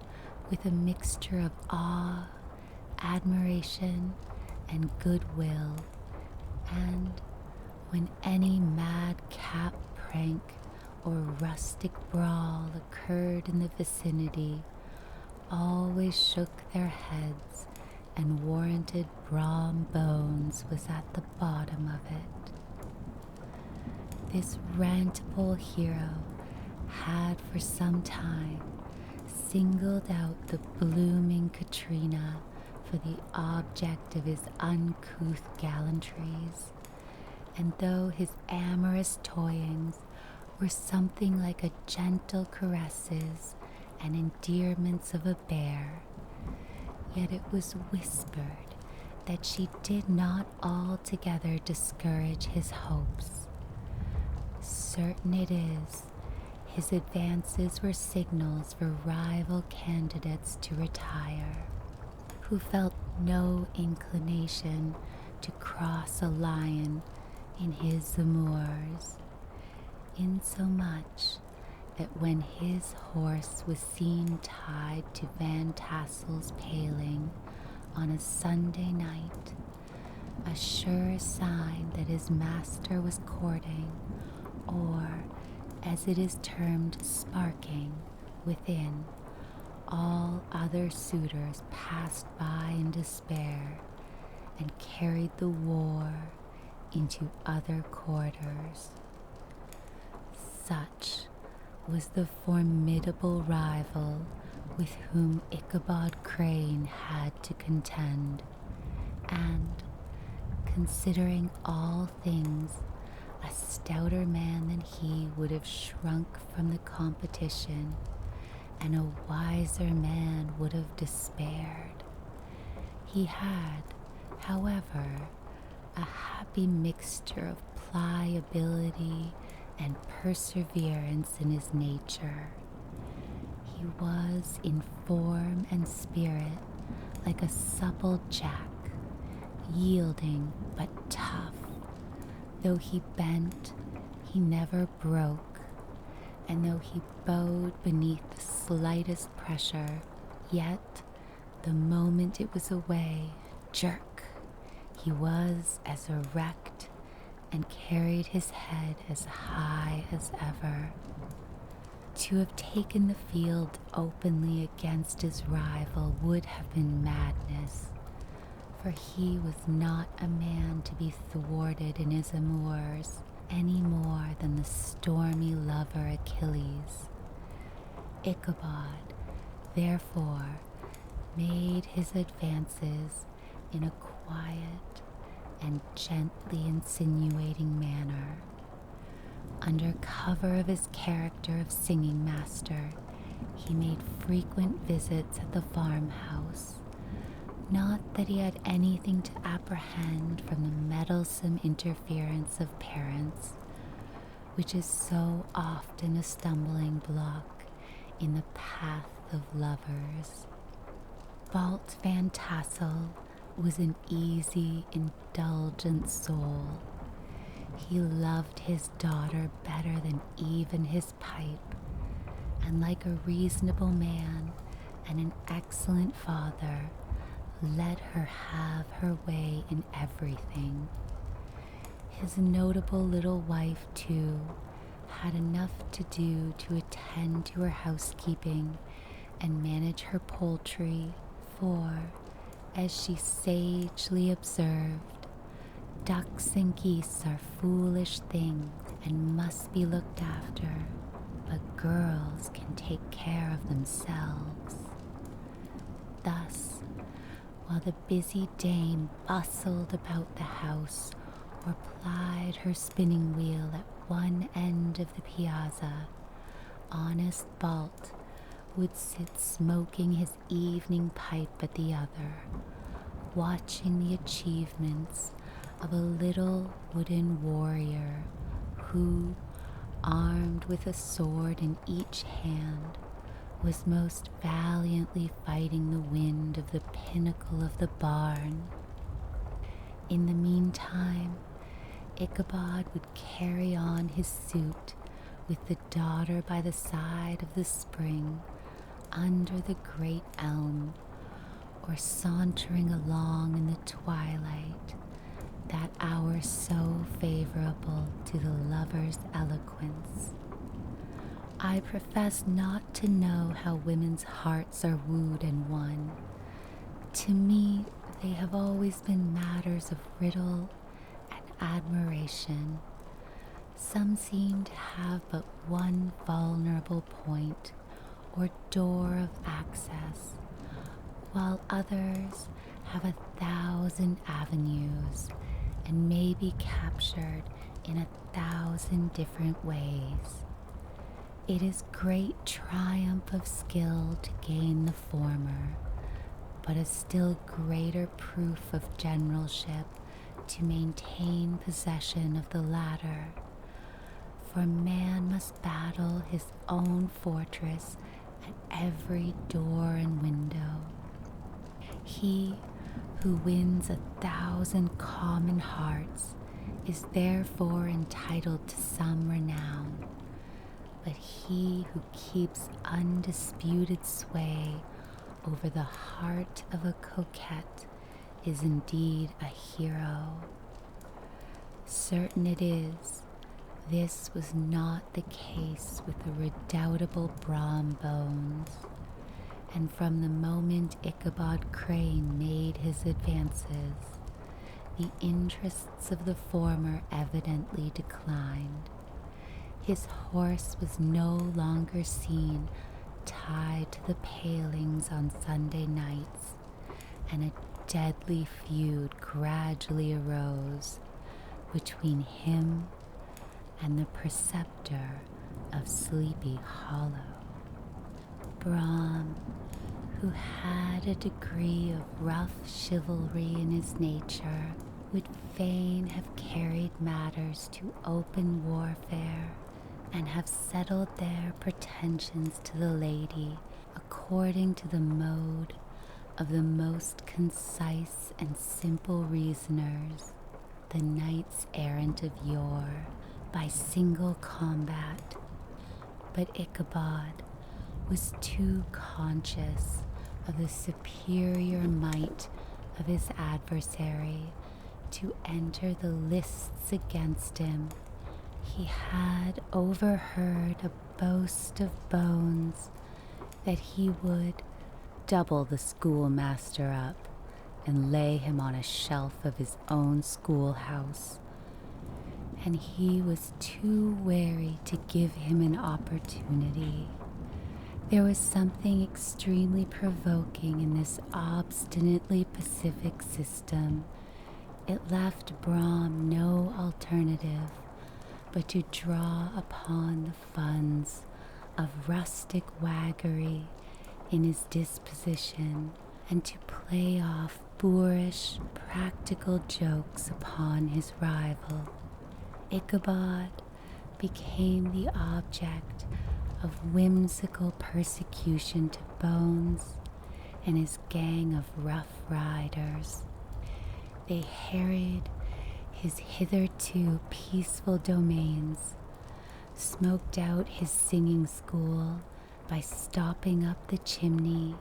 with a mixture of awe, admiration, and goodwill, and when any madcap prank or rustic brawl occurred in the vicinity, always shook their heads and warranted Brom Bones was at the bottom of it. This rantable hero had for some time singled out the blooming Katrina for the object of his uncouth gallantries, and though his amorous toyings were something like a gentle caresses and endearments of a bear, yet it was whispered that she did not altogether discourage his hopes. Certain it is, his advances were signals for rival candidates to retire, who felt no inclination to cross a lion in his amours, insomuch that when his horse was seen tied to Van Tassel's paling on a Sunday night, a sure sign that his master was courting, or, as it is termed, sparking, within, all other suitors passed by in despair and carried the war into other quarters. Such was the formidable rival with whom Ichabod Crane had to contend, and, considering all things, a stouter man than he would have shrunk from the competition, and a wiser man would have despaired. He had, however, a happy mixture of pliability and perseverance in his nature. He was in form and spirit like a supple jack, yielding but tough. Though he bent, he never broke, and though he bowed beneath the slightest pressure, yet the moment it was away, jerk, he was as erect and carried his head as high as ever. To have taken the field openly against his rival would have been madness, for he was not a man to be thwarted in his amours any more than the stormy lover Achilles. Ichabod, therefore, made his advances in a quiet and gently insinuating manner. Under cover of his character of singing master, he made frequent visits at the farmhouse. Not that he had anything to apprehend from the meddlesome interference of parents, which is so often a stumbling block in the path of lovers. Balt Van Tassel was an easy, indulgent soul. He loved his daughter better than even his pipe, and like a reasonable man and an excellent father, let her have her way in everything. His notable little wife, too, had enough to do to attend to her housekeeping and manage her poultry, for, as she sagely observed, ducks and geese are foolish things and must be looked after, but girls can take care of themselves. Thus, while the busy dame bustled about the house or plied her spinning wheel at one end of the piazza, honest Balt would sit smoking his evening pipe at the other, watching the achievements of a little wooden warrior who, armed with a sword in each hand, was most valiantly fighting the wind of the pinnacle of the barn. In the meantime, Ichabod would carry on his suit with the daughter by the side of the spring under the great elm, or sauntering along in the twilight, that hour so favorable to the lover's eloquence. I profess not to know how women's hearts are wooed and won. To me, they have always been matters of riddle and admiration. Some seem to have but one vulnerable point or door of access, while others have 1,000 avenues and may be captured in 1,000 different ways. It is great triumph of skill to gain the former, but a still greater proof of generalship to maintain possession of the latter. For man must battle his own fortress at every door and window. He who wins 1,000 common hearts is therefore entitled to some renown, but he who keeps undisputed sway over the heart of a coquette is indeed a hero. Certain it is, this was not the case with the redoubtable Brom Bones, and from the moment Ichabod Crane made his advances, the interests of the former evidently declined. His horse was no longer seen tied to the palings on Sunday nights, and a deadly feud gradually arose between him and the preceptor of Sleepy Hollow. Brom, who had a degree of rough chivalry in his nature, would fain have carried matters to open warfare, and have settled their pretensions to the lady according to the mode of the most concise and simple reasoners, the knights errant of yore, by single combat. But Ichabod was too conscious of the superior might of his adversary to enter the lists against him. He had overheard a boast of bones that he would double the schoolmaster up and lay him on a shelf of his own schoolhouse, and he was too wary to give him an opportunity. There was something extremely provoking in this obstinately pacific system. It left Brahm no alternative but to draw upon the funds of rustic waggery in his disposition and to play off boorish practical jokes upon his rival. Ichabod became the object of whimsical persecution to Bones and his gang of rough riders. They harried his hitherto peaceful domains, smoked out his singing school by stopping up the chimney,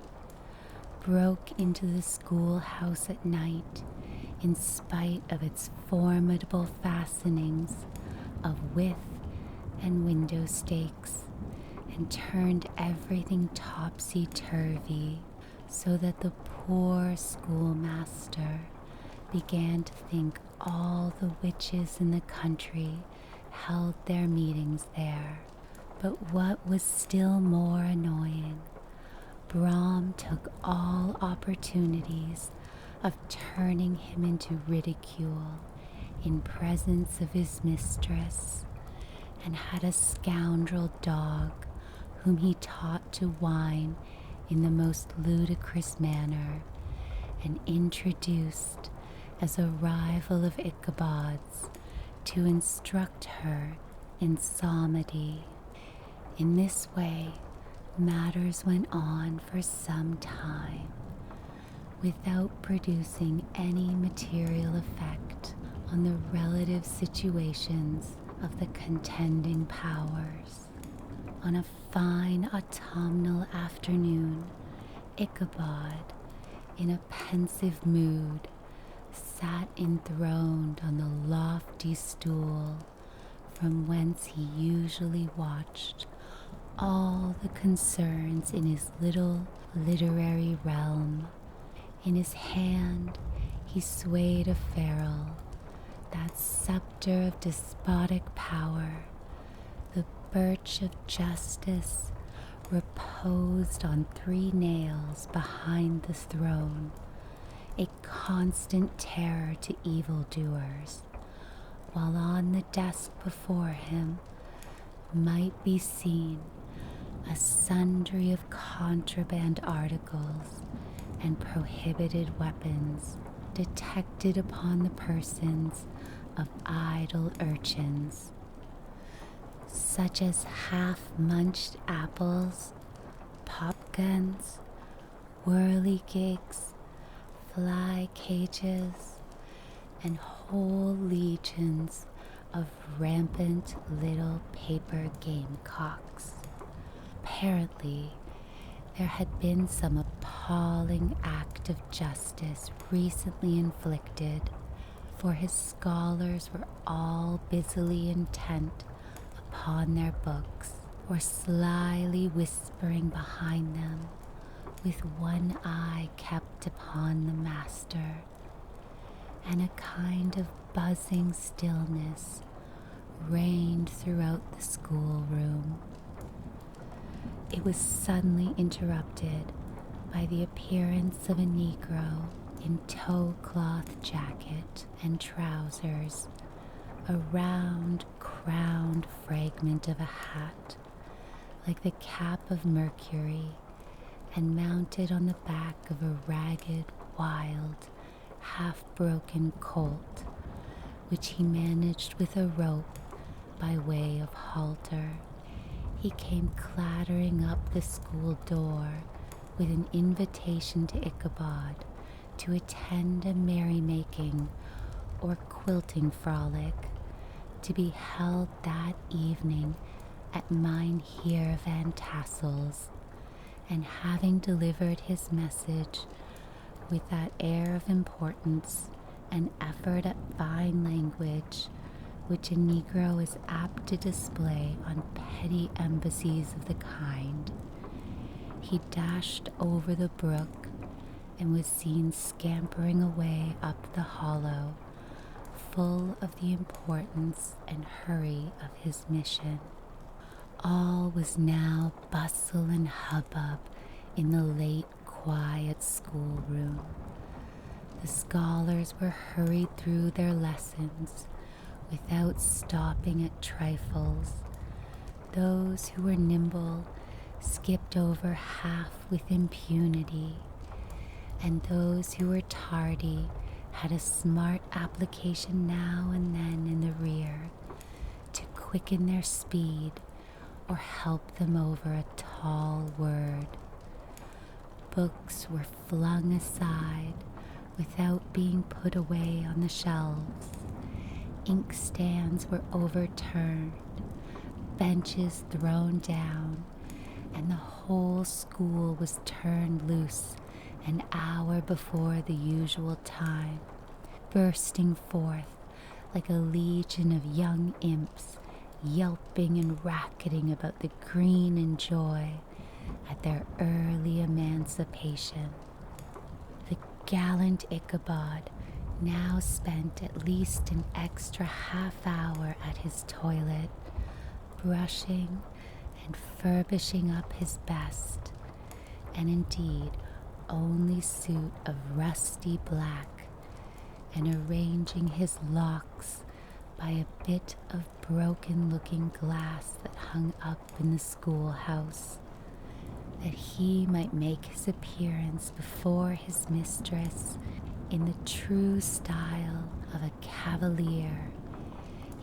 broke into the schoolhouse at night in spite of its formidable fastenings of width and window stakes, and turned everything topsy-turvy, so that the poor schoolmaster began to think all the witches in the country held their meetings there. But what was still more annoying, Brahm took all opportunities of turning him into ridicule in presence of his mistress, and had a scoundrel dog whom he taught to whine in the most ludicrous manner, and introduced as a rival of Ichabod's to instruct her in psalmody. In this way, matters went on for some time, without producing any material effect on the relative situations of the contending powers. On a fine autumnal afternoon, Ichabod, in a pensive mood, sat enthroned on the lofty stool from whence he usually watched all the concerns in his little literary realm. In his hand he swayed a ferule, that scepter of despotic power. The birch of justice reposed on 3 nails behind the throne, a constant terror to evildoers, while on the desk before him might be seen a sundry of contraband articles and prohibited weapons detected upon the persons of idle urchins, such as half-munched apples, pop-guns, whirligigs, fly cages, and whole legions of rampant little paper gamecocks. Apparently, there had been some appalling act of justice recently inflicted, for his scholars were all busily intent upon their books, or slyly whispering behind them, with one eye kept upon the master, and a kind of buzzing stillness reigned throughout the schoolroom. It was suddenly interrupted by the appearance of a Negro in tow-cloth jacket and trousers, a round, crowned fragment of a hat, like the cap of Mercury, and mounted on the back of a ragged, wild, half-broken colt, which he managed with a rope by way of halter. He came clattering up the school door with an invitation to Ichabod to attend a merrymaking or quilting frolic to be held that evening at Mynheer Van Tassel's, and having delivered his message with that air of importance and effort at fine language which a Negro is apt to display on petty embassies of the kind, he dashed over the brook and was seen scampering away up the hollow, full of the importance and hurry of his mission. All was now bustle and hubbub in the late quiet schoolroom. The scholars were hurried through their lessons without stopping at trifles. Those who were nimble skipped over half with impunity, and those who were tardy had a smart application now and then in the rear to quicken their speed or help them over a tall word. Books were flung aside without being put away on the shelves. Inkstands were overturned, benches thrown down, and the whole school was turned loose an hour before the usual time, bursting forth like a legion of young imps, yelping and racketing about the green and joy at their early emancipation. The gallant Ichabod now spent at least an extra half-hour at his toilet, brushing and furbishing up his best, and indeed only suit of rusty black, and arranging his locks by a bit of broken-looking glass that hung up in the schoolhouse, that he might make his appearance before his mistress in the true style of a cavalier.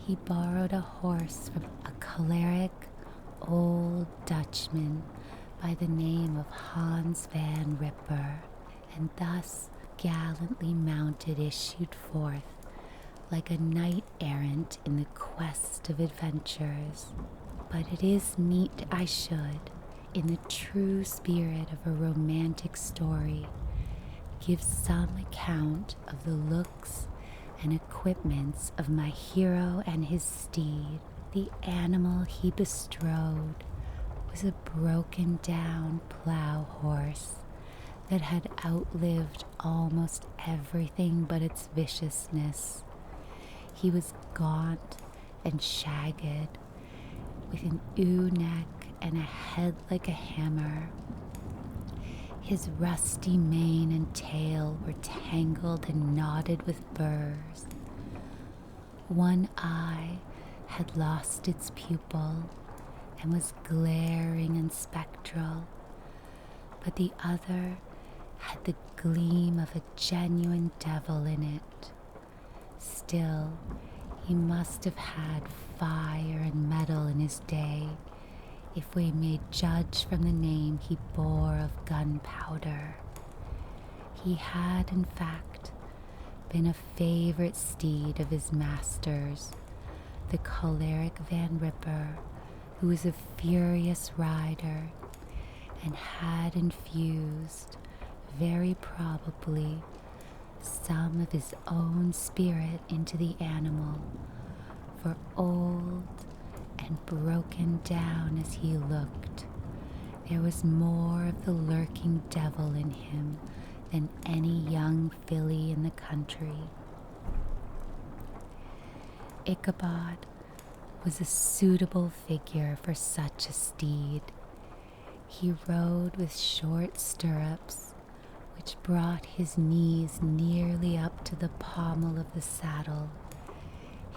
He borrowed a horse from a choleric old Dutchman by the name of Hans van Ripper, and thus gallantly mounted issued forth like a knight-errant in the quest of adventures. But it is meet I should, in the true spirit of a romantic story, give some account of the looks and equipments of my hero and his steed. The animal he bestrode was a broken-down plough horse that had outlived almost everything but its viciousness. He was gaunt and shagged, with an ewe neck and a head like a hammer. His rusty mane and tail were tangled and knotted with burrs. One eye had lost its pupil and was glaring and spectral, but the other had the gleam of a genuine devil in it. Still, he must have had fire and metal in his day, if we may judge from the name he bore of gunpowder. He had, in fact, been a favorite steed of his master's, the choleric Van Ripper, who was a furious rider, and had infused, very probably, some of his own spirit into the animal, for old and broken down as he looked, there was more of the lurking devil in him than any young filly in the country. Ichabod was a suitable figure for such a steed. He rode with short stirrups, which brought his knees nearly up to the pommel of the saddle.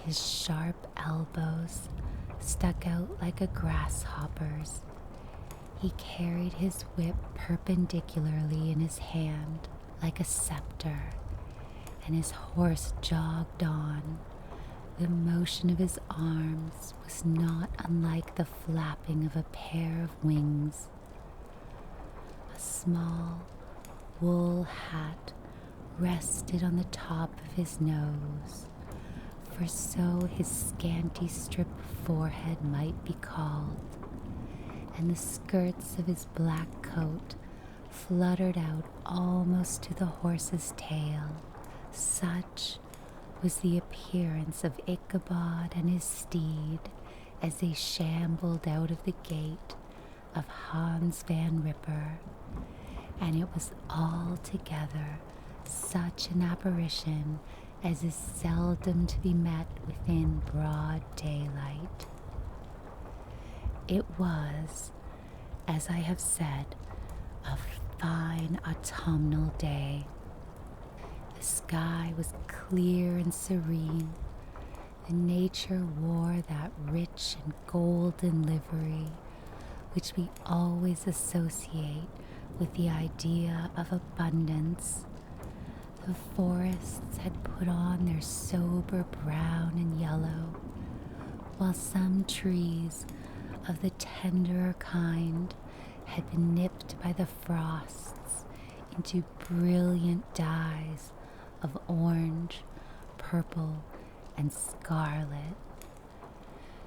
His sharp elbows stuck out like a grasshopper's. He carried his whip perpendicularly in his hand, like a scepter, and his horse jogged on. The motion of his arms was not unlike the flapping of a pair of wings. A small wool hat rested on the top of his nose, for so his scanty strip of forehead might be called, and the skirts of his black coat fluttered out almost to the horse's tail. Such was the appearance of Ichabod and his steed as they shambled out of the gate of Hans Van Ripper, and it was altogether such an apparition as is seldom to be met within broad daylight. It was, as I have said, a fine autumnal day. The sky was clear and serene, and nature wore that rich and golden livery which we always associate with the idea of abundance. The forests had put on their sober brown and yellow, while some trees of the tenderer kind had been nipped by the frosts into brilliant dyes of orange, purple, and scarlet.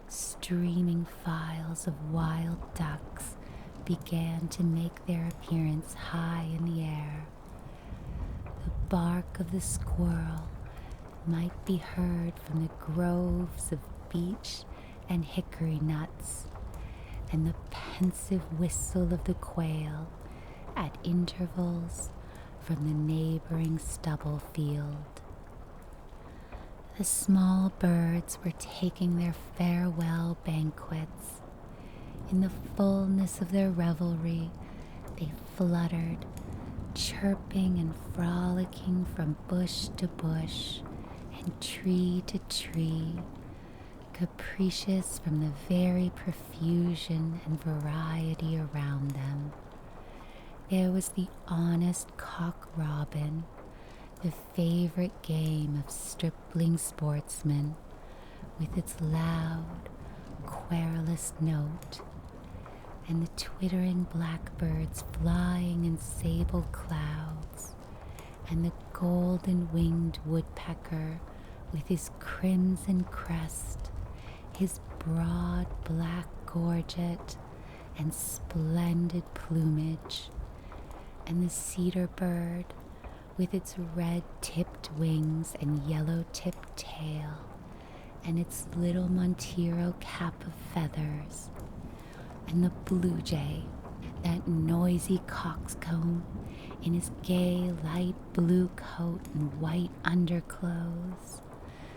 Streaming files of wild ducks began to make their appearance high in the air. The bark of the squirrel might be heard from the groves of beech and hickory nuts, and the pensive whistle of the quail at intervals from the neighboring stubble field. The small birds were taking their farewell banquets. In the fullness of their revelry, they fluttered, chirping and frolicking from bush to bush and tree to tree, capricious from the very profusion and variety around them. There was the honest cock-robin, the favorite game of stripling sportsmen, with its loud, querulous note, and the twittering blackbirds flying in sable clouds, and the golden-winged woodpecker with his crimson crest, his broad black gorget, and splendid plumage, and the cedar bird with its red-tipped wings and yellow-tipped tail, and its little Montero cap of feathers, and the blue jay, that noisy coxcomb, in his gay light blue coat and white underclothes,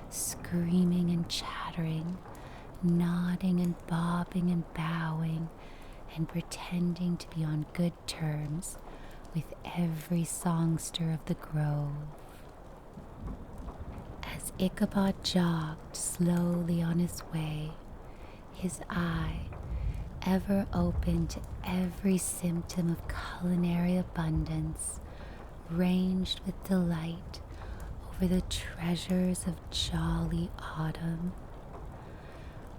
screaming and chattering, nodding and bobbing and bowing, and pretending to be on good terms with every songster of the grove. As Ichabod jogged slowly on his way, his eye, ever open to every symptom of culinary abundance, ranged with delight over the treasures of jolly autumn.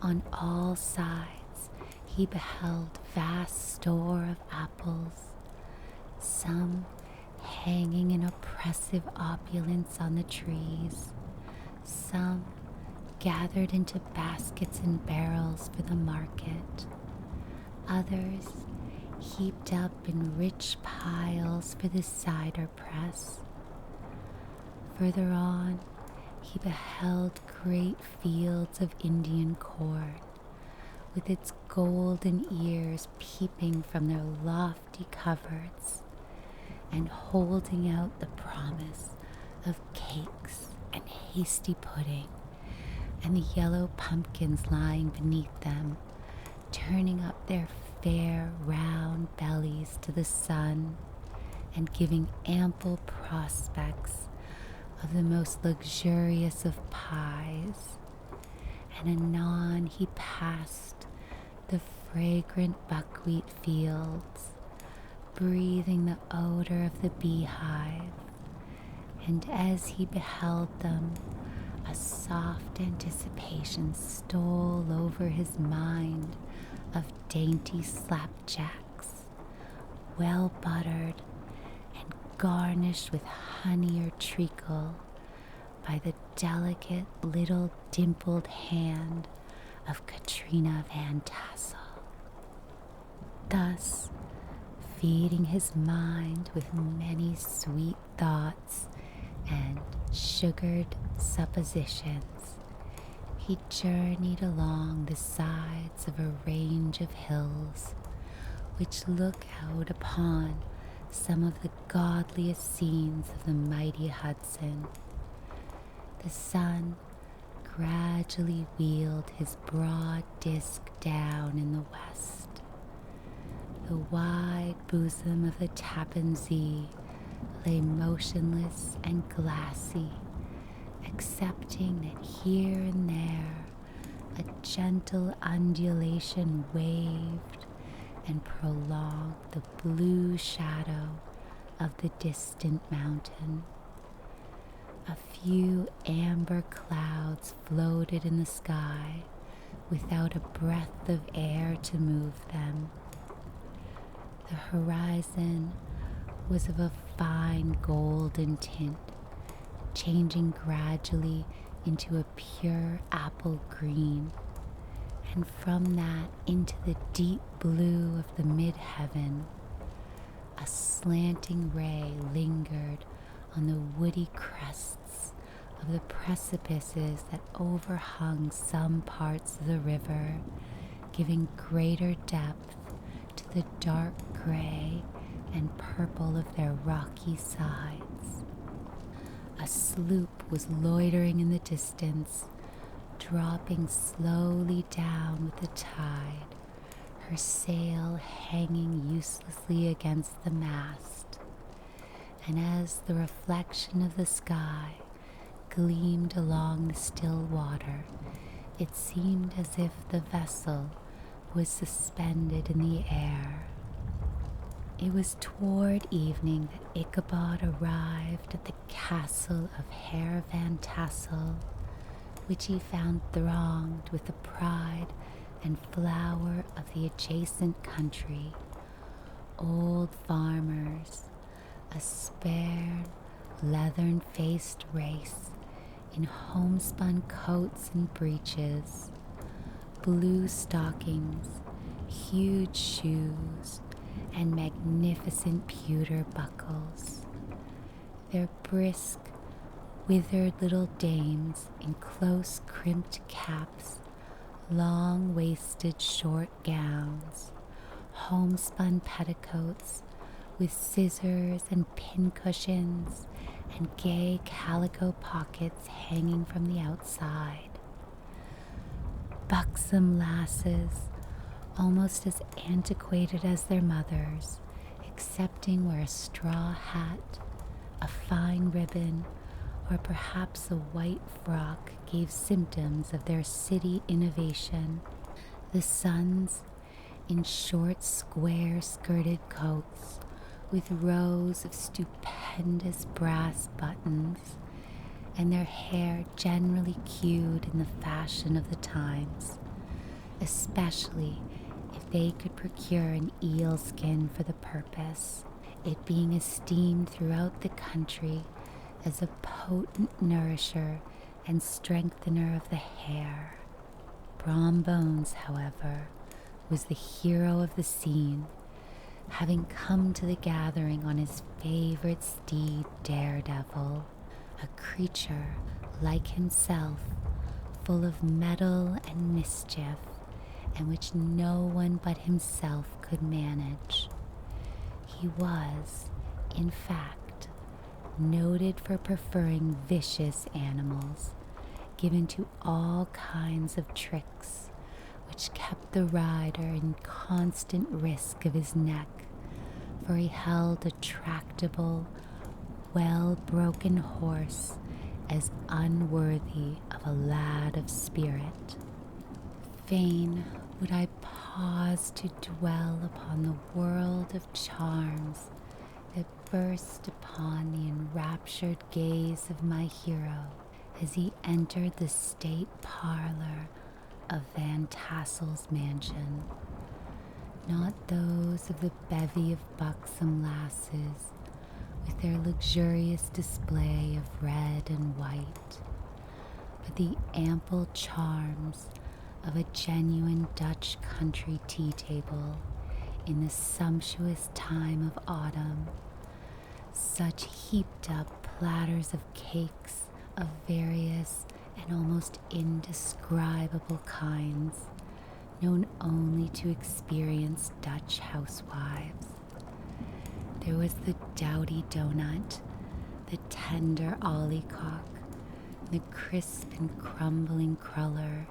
On all sides he beheld vast store of apples, some hanging in oppressive opulence on the trees, some gathered into baskets and barrels for the market, others heaped up in rich piles for the cider press. Further on, he beheld great fields of Indian corn, with its golden ears peeping from their lofty coverts, and holding out the promise of cakes and hasty pudding, and the yellow pumpkins lying beneath them, turning up their fair round bellies to the sun, and giving ample prospects of the most luxurious of pies. And anon he passed the fragrant buckwheat fields, breathing the odor of the beehive, and as he beheld them, a soft anticipation stole over his mind of dainty slapjacks, well buttered and garnished with honey or treacle by the delicate little dimpled hand of Katrina Van Tassel. Thus, feeding his mind with many sweet thoughts and sugared suppositions, he journeyed along the sides of a range of hills which look out upon some of the godliest scenes of the mighty Hudson. The sun gradually wheeled his broad disk down in the west. The wide bosom of the Tappan Zee lay motionless and glassy, excepting that here and there a gentle undulation waved and prolonged the blue shadow of the distant mountain. A few amber clouds floated in the sky without a breath of air to move them. The horizon was of a fine golden tint, changing gradually into a pure apple green, and from that into the deep blue of the mid-heaven. A slanting ray lingered on the woody crests of the precipices that overhung some parts of the river, giving greater depth to the dark gray and purple of their rocky sides. A sloop was loitering in the distance, dropping slowly down with the tide, her sail hanging uselessly against the mast. And as the reflection of the sky gleamed along the still water, it seemed as if the vessel was suspended in the air. It was toward evening that Ichabod arrived at the castle of Herr Van Tassel, which he found thronged with the pride and flower of the adjacent country. Old farmers, a spare, leathern-faced race in homespun coats and breeches, blue stockings, huge shoes, and magnificent pewter buckles. Their brisk, withered little dames in close crimped caps, long-waisted short gowns, homespun petticoats with scissors and pincushions and gay calico pockets hanging from the outside. Buxom lasses, almost as antiquated as their mothers, excepting where a straw hat, a fine ribbon, or perhaps a white frock gave symptoms of their city innovation. The sons, in short square-skirted coats, with rows of stupendous brass buttons, and their hair generally queued in the fashion of the times, especially if they could procure an eel skin for the purpose, it being esteemed throughout the country as a potent nourisher and strengthener of the hair. Brom Bones, however, was the hero of the scene, having come to the gathering on his favorite steed, Daredevil, a creature like himself, full of mettle and mischief, and which no one but himself could manage. He was, in fact, noted for preferring vicious animals, given to all kinds of tricks, which kept the rider in constant risk of his neck, for he held a tractable, well-broken horse as unworthy of a lad of spirit. Fain would I pause to dwell upon the world of charms that burst upon the enraptured gaze of my hero as he entered the state parlor of Van Tassel's mansion. Not those of the bevy of buxom lasses with their luxurious display of red and white, but the ample charms of a genuine Dutch country tea table in the sumptuous time of autumn. Such heaped up platters of cakes of various and almost indescribable kinds, known only to experienced Dutch housewives. There was the dowdy donut, the tender oliecock, the crisp and crumbling cruller,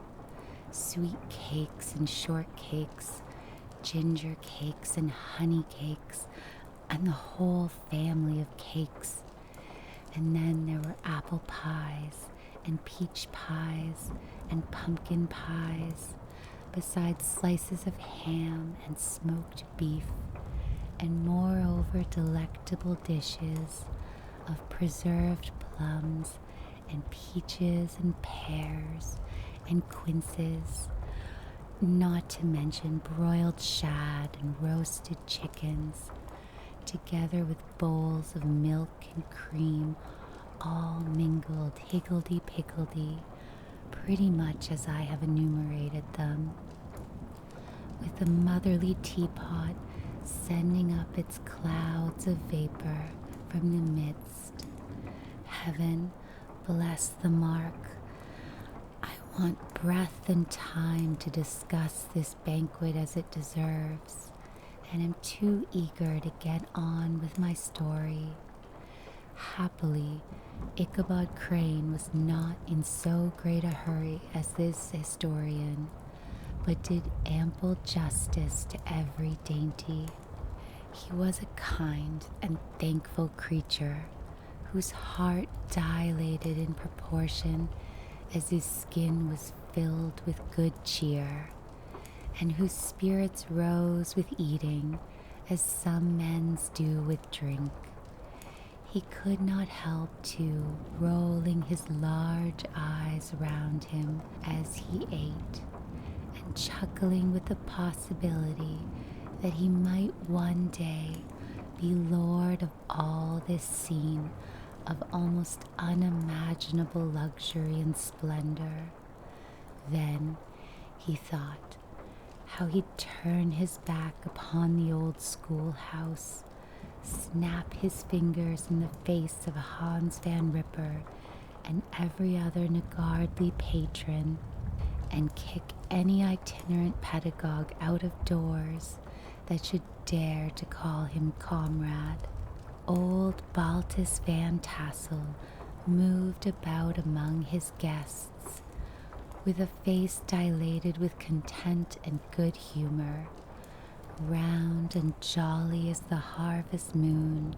sweet cakes and shortcakes, ginger cakes and honey cakes, and the whole family of cakes. And then there were apple pies and peach pies and pumpkin pies, besides slices of ham and smoked beef, and moreover delectable dishes of preserved plums and peaches and pears and quinces, not to mention broiled shad and roasted chickens, together with bowls of milk and cream, all mingled higgledy-piggledy, pretty much as I have enumerated them, with the motherly teapot sending up its clouds of vapor from the midst. Heaven bless the mark. I want breath and time to discuss this banquet as it deserves, and am too eager to get on with my story. Happily, Ichabod Crane was not in so great a hurry as this historian, but did ample justice to every dainty. He was a kind and thankful creature, whose heart dilated in proportion as his skin was filled with good cheer, and whose spirits rose with eating as some men's do with drink. He could not help, too, rolling his large eyes round him as he ate, and chuckling with the possibility that he might one day be lord of all this scene of almost unimaginable luxury and splendor. Then he thought how he'd turn his back upon the old schoolhouse, snap his fingers in the face of Hans Van Ripper and every other niggardly patron, and kick any itinerant pedagogue out of doors that should dare to call him comrade. Old Baltus Van Tassel moved about among his guests with a face dilated with content and good humor, round and jolly as the harvest moon.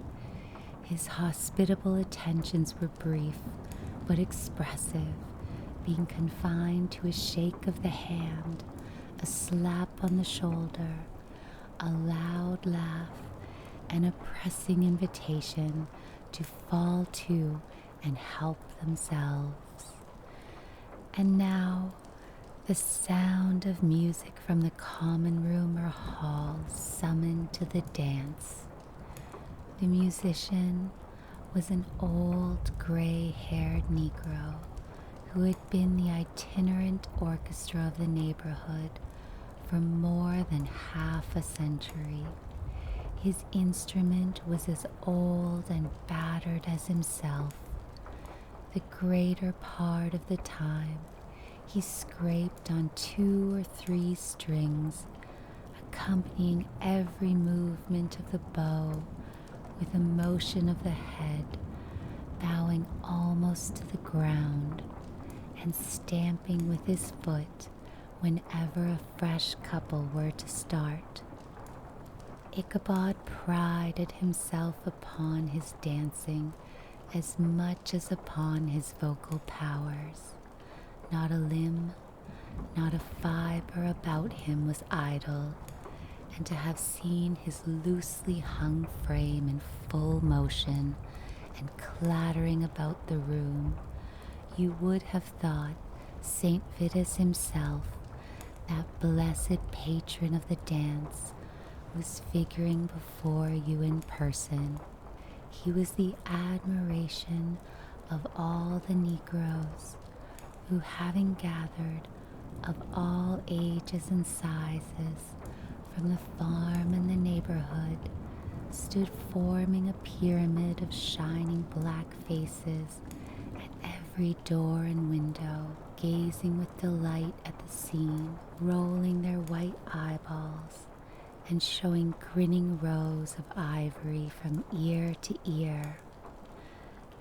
His hospitable attentions were brief but expressive, being confined to a shake of the hand, a slap on the shoulder, a loud laugh, and a pressing invitation to fall to and help themselves. And now the sound of music from the common room or hall summoned to the dance. The musician was an old gray-haired Negro who had been the itinerant orchestra of the neighborhood for more than half a century. His instrument was as old and battered as himself. The greater part of the time he scraped on 2 or 3 strings, accompanying every movement of the bow with a motion of the head, bowing almost to the ground, and stamping with his foot whenever a fresh couple were to start. Ichabod prided himself upon his dancing as much as upon his vocal powers. Not a limb, not a fiber about him was idle, and to have seen his loosely hung frame in full motion and clattering about the room, you would have thought Saint Vitus himself, that blessed patron of the dance, was figuring before you in person. He was the admiration of all the Negroes, who, having gathered of all ages and sizes from the farm and the neighborhood, stood forming a pyramid of shining black faces at every door and window, gazing with delight at the scene, rolling their white eyeballs and showing grinning rows of ivory from ear to ear.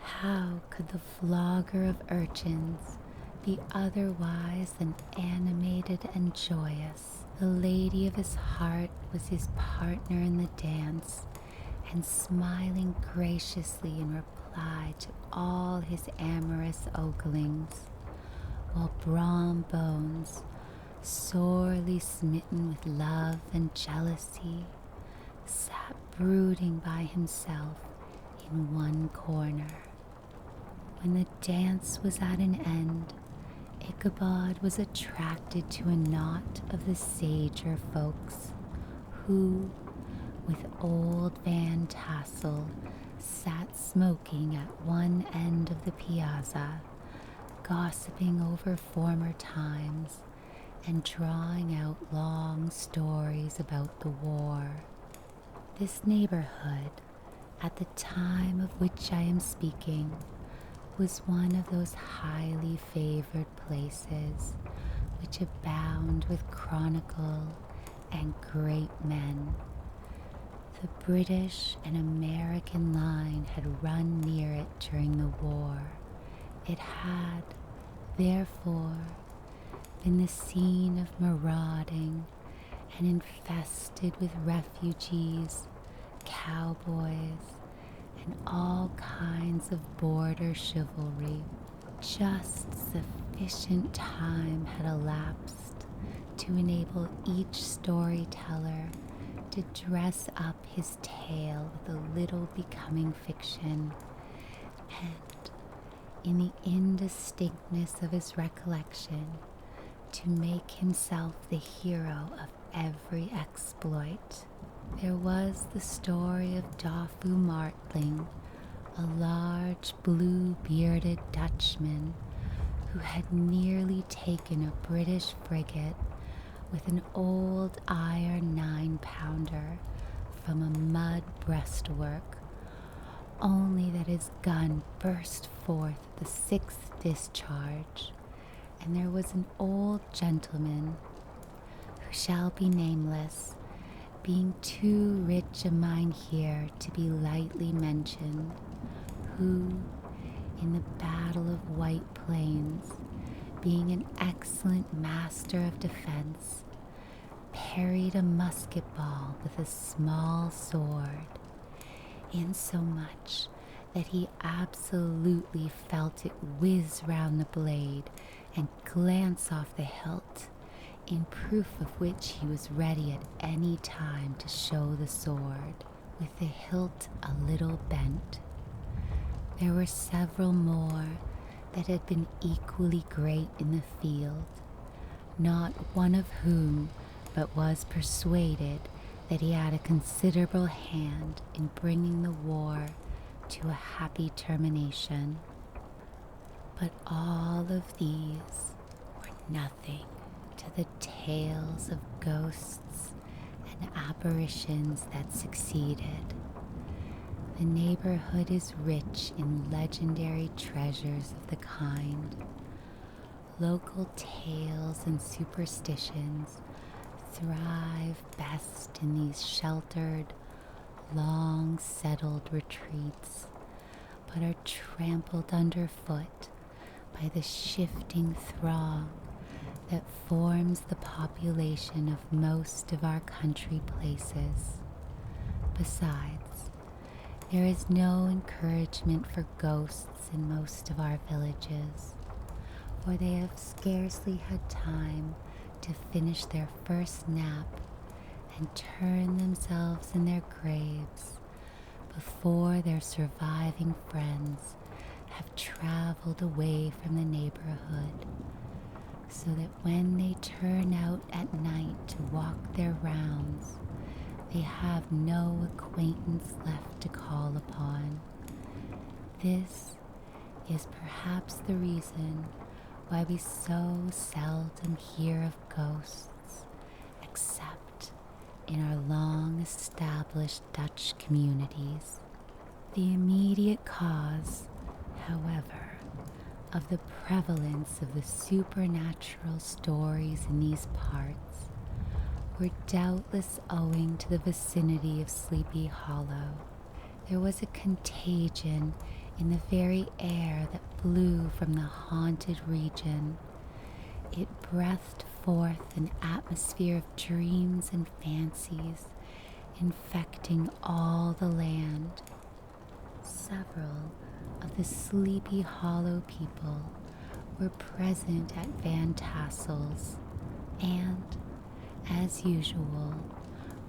How could the flogger of urchins be otherwise than animated and joyous? The lady of his heart was his partner in the dance, and smiling graciously in reply to all his amorous oglings, while Brom Bones, sorely smitten with love and jealousy, sat brooding by himself in one corner. When the dance was at an end, Ichabod was attracted to a knot of the sager folks, who, with old Van Tassel, sat smoking at one end of the piazza, gossiping over former times and drawing out long stories about the war. This neighborhood, at the time of which I am speaking, was one of those highly favored places which abound with chronicle and great men. The British and American line had run near it during the war. It had, therefore, been the scene of marauding and infested with refugees, cowboys, and all kinds of border chivalry. Just sufficient time had elapsed to enable each storyteller to dress up his tale with a little becoming fiction, and in the indistinctness of his recollection, to make himself the hero of every exploit. There was the story of Doffue Martling, a large blue-bearded Dutchman who had nearly taken a British frigate with an old iron 9-pounder from a mud breastwork, only that his gun burst forth the 6th discharge, and there was an old gentleman, who shall be nameless, being too rich a mynheer to be lightly mentioned, who, in the Battle of White Plains, being an excellent master of defense, parried a musket ball with a small sword, insomuch that he absolutely felt it whiz round the blade and glance off the hilt, in proof of which he was ready at any time to show the sword, with the hilt a little bent. There were several more that had been equally great in the field, not one of whom but was persuaded that he had a considerable hand in bringing the war to a happy termination. But all of these were nothing to the tales of ghosts and apparitions that succeeded. The neighborhood is rich in legendary treasures of the kind. Local tales and superstitions thrive best in these sheltered, long-settled retreats, but are trampled underfoot by the shifting throng that forms the population of most of our country places. Besides, there is no encouragement for ghosts in most of our villages, for they have scarcely had time to finish their first nap and turn themselves in their graves before their surviving friends have traveled away from the neighborhood, so that when they turn out at night to walk their rounds, they have no acquaintance left to call upon. This is perhaps the reason why we so seldom hear of ghosts, except in our long-established Dutch communities. The immediate cause, however, of the prevalence of the supernatural stories in these parts were doubtless owing to the vicinity of Sleepy Hollow. There was a contagion in the very air that blew from the haunted region. It breathed forth an atmosphere of dreams and fancies, infecting all the land. Several of the Sleepy Hollow people were present at Van Tassel's and, as usual,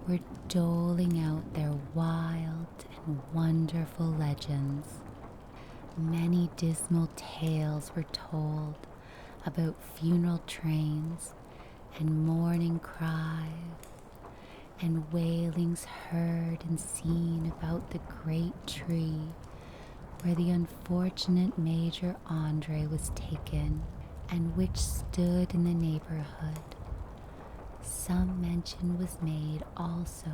were doling out their wild and wonderful legends. Many dismal tales were told about funeral trains and mourning cries, and wailings heard and seen about the great tree where the unfortunate Major Andre was taken, and which stood in the neighborhood. Some mention was made also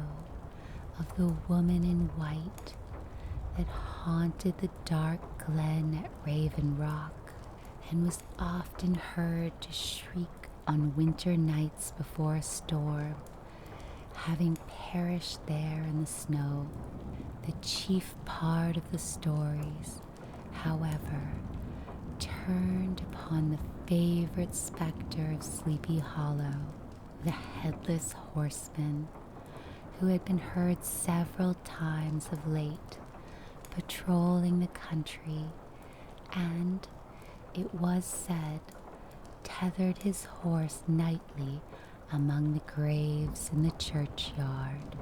of the woman in white that haunted the dark glen at Raven Rock, and was often heard to shriek on winter nights before a storm, having perished there in the snow. The chief part of the stories, however, turned upon the favorite spectre of Sleepy Hollow, the Headless Horseman, who had been heard several times of late, patrolling the country, and, it was said, tethered his horse nightly among the graves in the churchyard.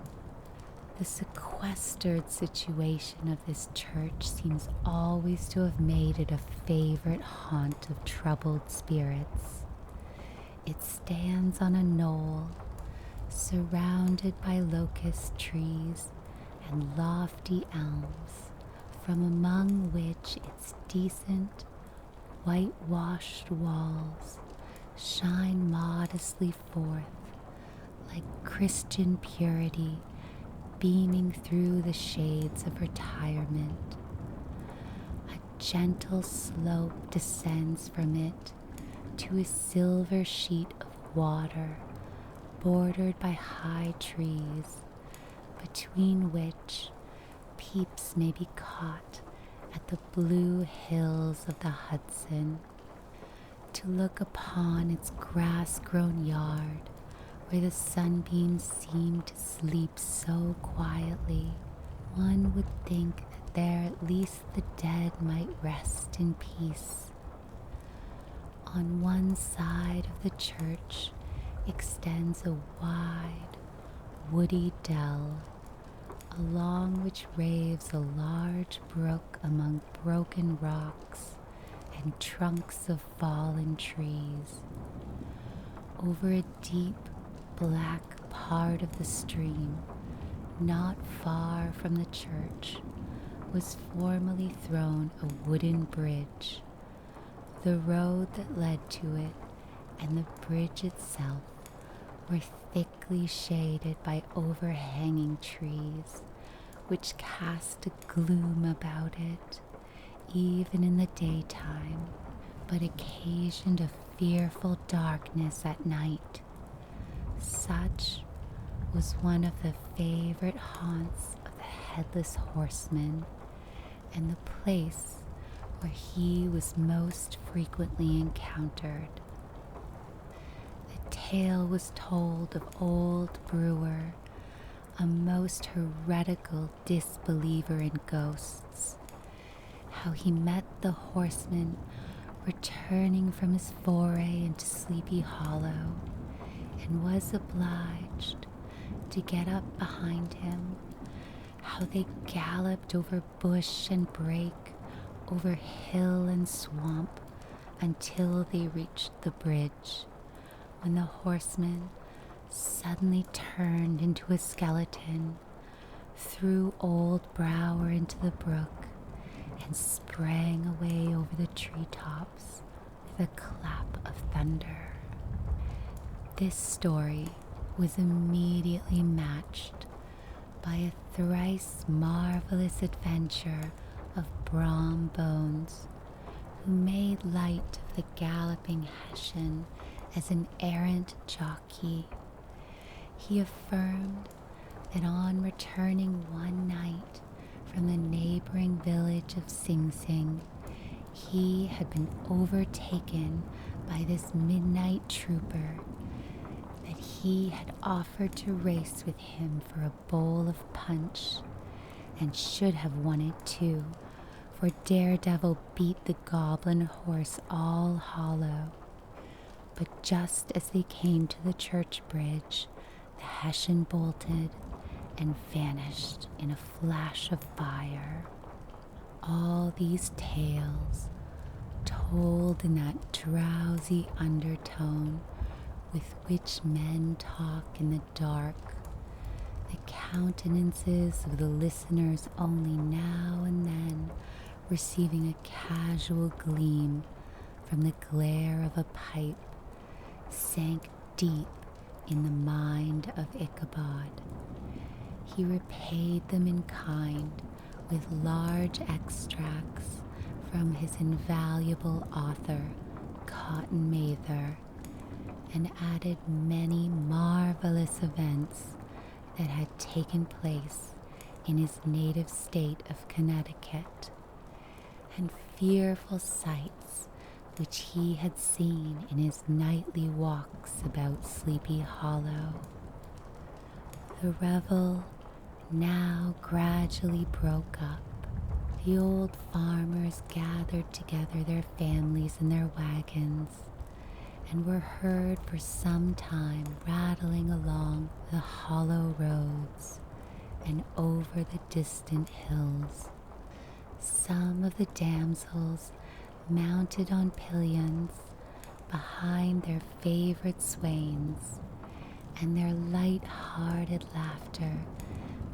The sequestered situation of this church seems always to have made it a favorite haunt of troubled spirits. It stands on a knoll, surrounded by locust trees and lofty elms, from among which its decent, whitewashed walls shine modestly forth like Christian purity beaming through the shades of retirement. A gentle slope descends from it to a silver sheet of water bordered by high trees, between which peeps may be caught at the blue hills of the Hudson. To look upon its grass-grown yard, where the sunbeams seem to sleep so quietly, one would think that there at least the dead might rest in peace. On one side of the church extends a wide, woody dell, along which raves a large brook among broken rocks and trunks of fallen trees. Over a deep, black part of the stream, not far from the church, was formerly thrown a wooden bridge. The road that led to it and the bridge itself were thickly shaded by overhanging trees, which cast a gloom about it, even in the daytime, but occasioned a fearful darkness at night. Such was one of the favorite haunts of the Headless Horseman, and the place where he was most frequently encountered. The tale was told of old Brewer, a most heretical disbeliever in ghosts, how he met the horseman returning from his foray into Sleepy Hollow, and was obliged to get up behind him, how they galloped over bush and brake, over hill and swamp, until they reached the bridge, when the horseman suddenly turned into a skeleton, threw old Brower into the brook, and sprang away over the treetops with a clap of thunder. This story was immediately matched by a thrice marvelous adventure of Brom Bones, who made light of the galloping Hessian as an errant jockey. He affirmed that on returning one night from the neighboring village of Sing Sing, he had been overtaken by this midnight trooper, that he had offered to race with him for a bowl of punch, and should have won it too, for Daredevil beat the goblin horse all hollow. But just as they came to the church bridge, the Hessian bolted and vanished in a flash of fire. All these tales, told in that drowsy undertone with which men talk in the dark, the countenances of the listeners only now and then receiving a casual gleam from the glare of a pipe, sank deep in the mind of Ichabod. He repaid them in kind with large extracts from his invaluable author, Cotton Mather, and added many marvelous events that had taken place in his native state of Connecticut, and fearful sights which he had seen in his nightly walks about Sleepy Hollow. The revel now gradually broke up. The old farmers gathered together their families in their wagons, and were heard for some time rattling along the hollow roads and over the distant hills. Some of the damsels mounted on pillions behind their favorite swains, and their light-hearted laughter,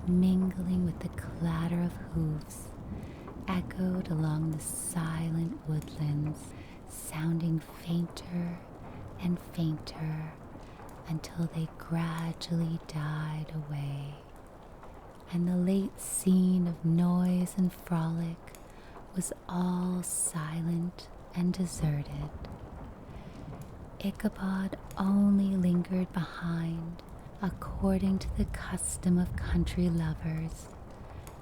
mingling with the clatter of hoofs, echoed along the silent woodlands, sounding fainter and fainter until they gradually died away, and the late scene of noise and frolic was all silent and deserted. Ichabod only lingered behind, according to the custom of country lovers,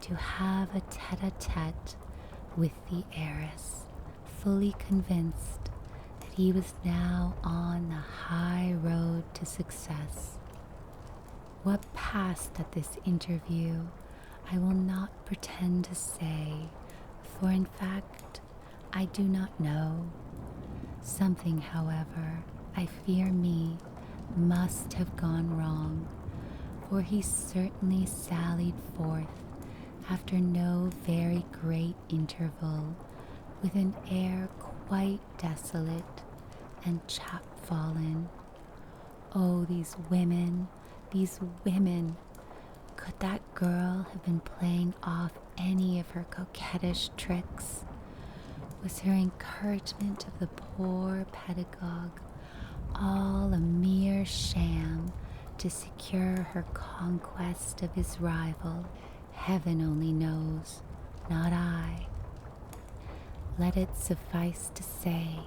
to have a tete-a-tete with the heiress, fully convinced that he was now on the high road to success. What passed at this interview I will not pretend to say, for in fact I do not know. Something, however, I fear me, must have gone wrong, for he certainly sallied forth after no very great interval, with an air quite desolate and chapfallen. Oh, these women, these women! Could that girl have been playing off any of her coquettish tricks? Was her encouragement of the poor pedagogue all a mere sham to secure her conquest of his rival? Heaven only knows, not I. Let it suffice to say,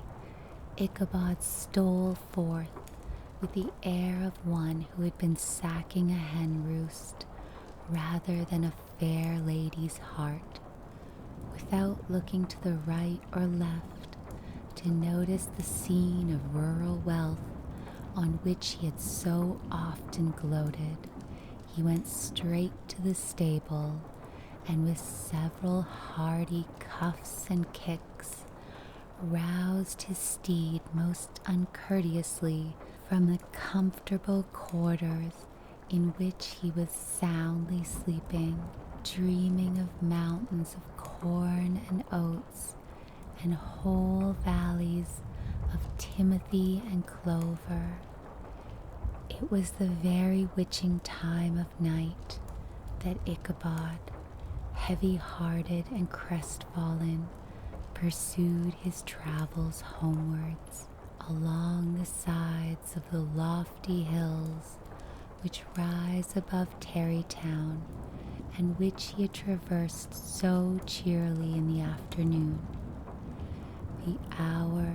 Ichabod stole forth with the air of one who had been sacking a hen roost rather than a fair lady's heart, without looking to the right or left to notice the scene of rural wealth on which he had so often gloated. He went straight to the stable, and with several hearty cuffs and kicks, roused his steed most uncourteously from the comfortable quarters in which he was soundly sleeping, dreaming of mountains of corn and oats, and whole valleys of timothy and clover. It was the very witching time of night that Ichabod, heavy-hearted and crestfallen, pursued his travels homewards along the sides of the lofty hills which rise above Tarrytown, and which he had traversed so cheerily in the afternoon. The hour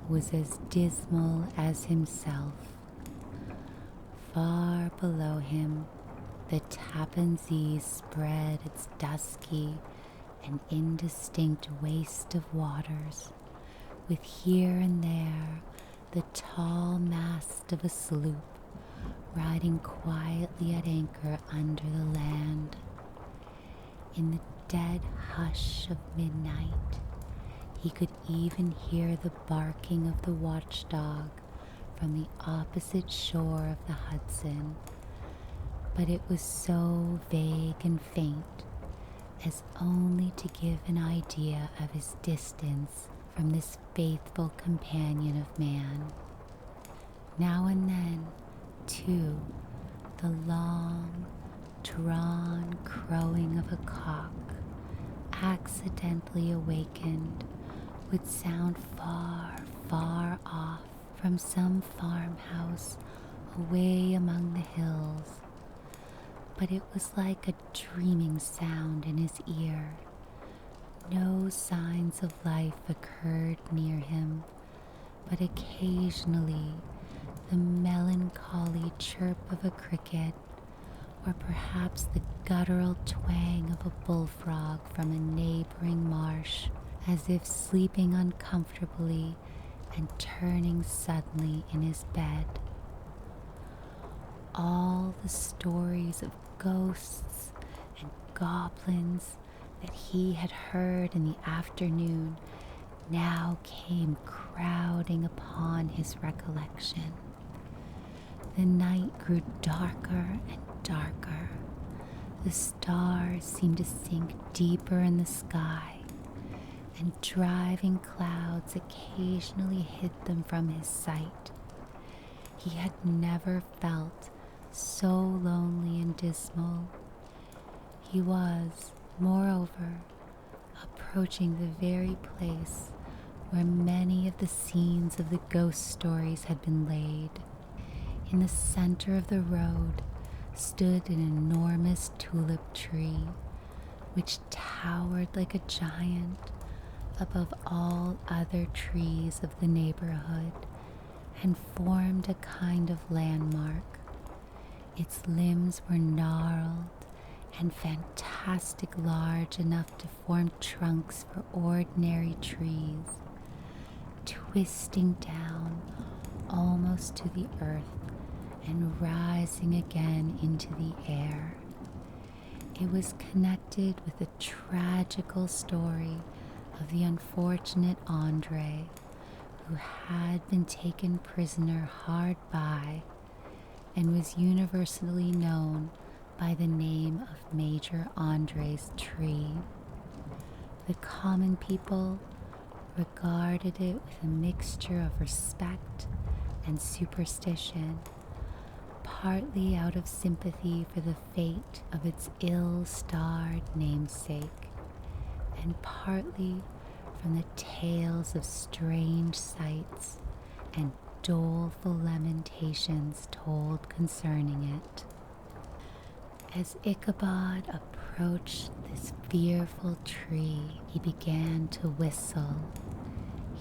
was as dismal as himself. Far below him, the Tappan Zee spread its dusky and indistinct waste of waters, with here and there the tall mast of a sloop riding quietly at anchor under the land. In the dead hush of midnight, he could even hear the barking of the watchdog from the opposite shore of the Hudson, but it was so vague and faint as only to give an idea of his distance from this faithful companion of man. Now and then, too, the long, drawn crowing of a cock, accidentally awakened, would sound far, far off from some farmhouse away among the hills, but it was like a dreaming sound in his ear. No signs of life occurred near him, but occasionally the melancholy chirp of a cricket, or perhaps the guttural twang of a bullfrog from a neighboring marsh, as if sleeping uncomfortably and turning suddenly in his bed. All the stories of ghosts and goblins that he had heard in the afternoon now came crowding upon his recollection. The night grew darker and darker. The stars seemed to sink deeper in the sky, and driving clouds occasionally hid them from his sight. He had never felt so lonely and dismal. He was, moreover, approaching the very place where many of the scenes of the ghost stories had been laid. In the center of the road stood an enormous tulip tree, which towered like a giant above all other trees of the neighborhood and formed a kind of landmark. Its limbs were gnarled and fantastic, large enough to form trunks for ordinary trees, twisting down almost to the earth and rising again into the air. It was connected with a tragical story of the unfortunate Andre, who had been taken prisoner hard by and was universally known by the name of Major Andre's tree. The common people regarded it with a mixture of respect and superstition, partly out of sympathy for the fate of its ill-starred namesake, and partly from the tales of strange sights and doleful lamentations told concerning it. As Ichabod approached this fearful tree, he began to whistle.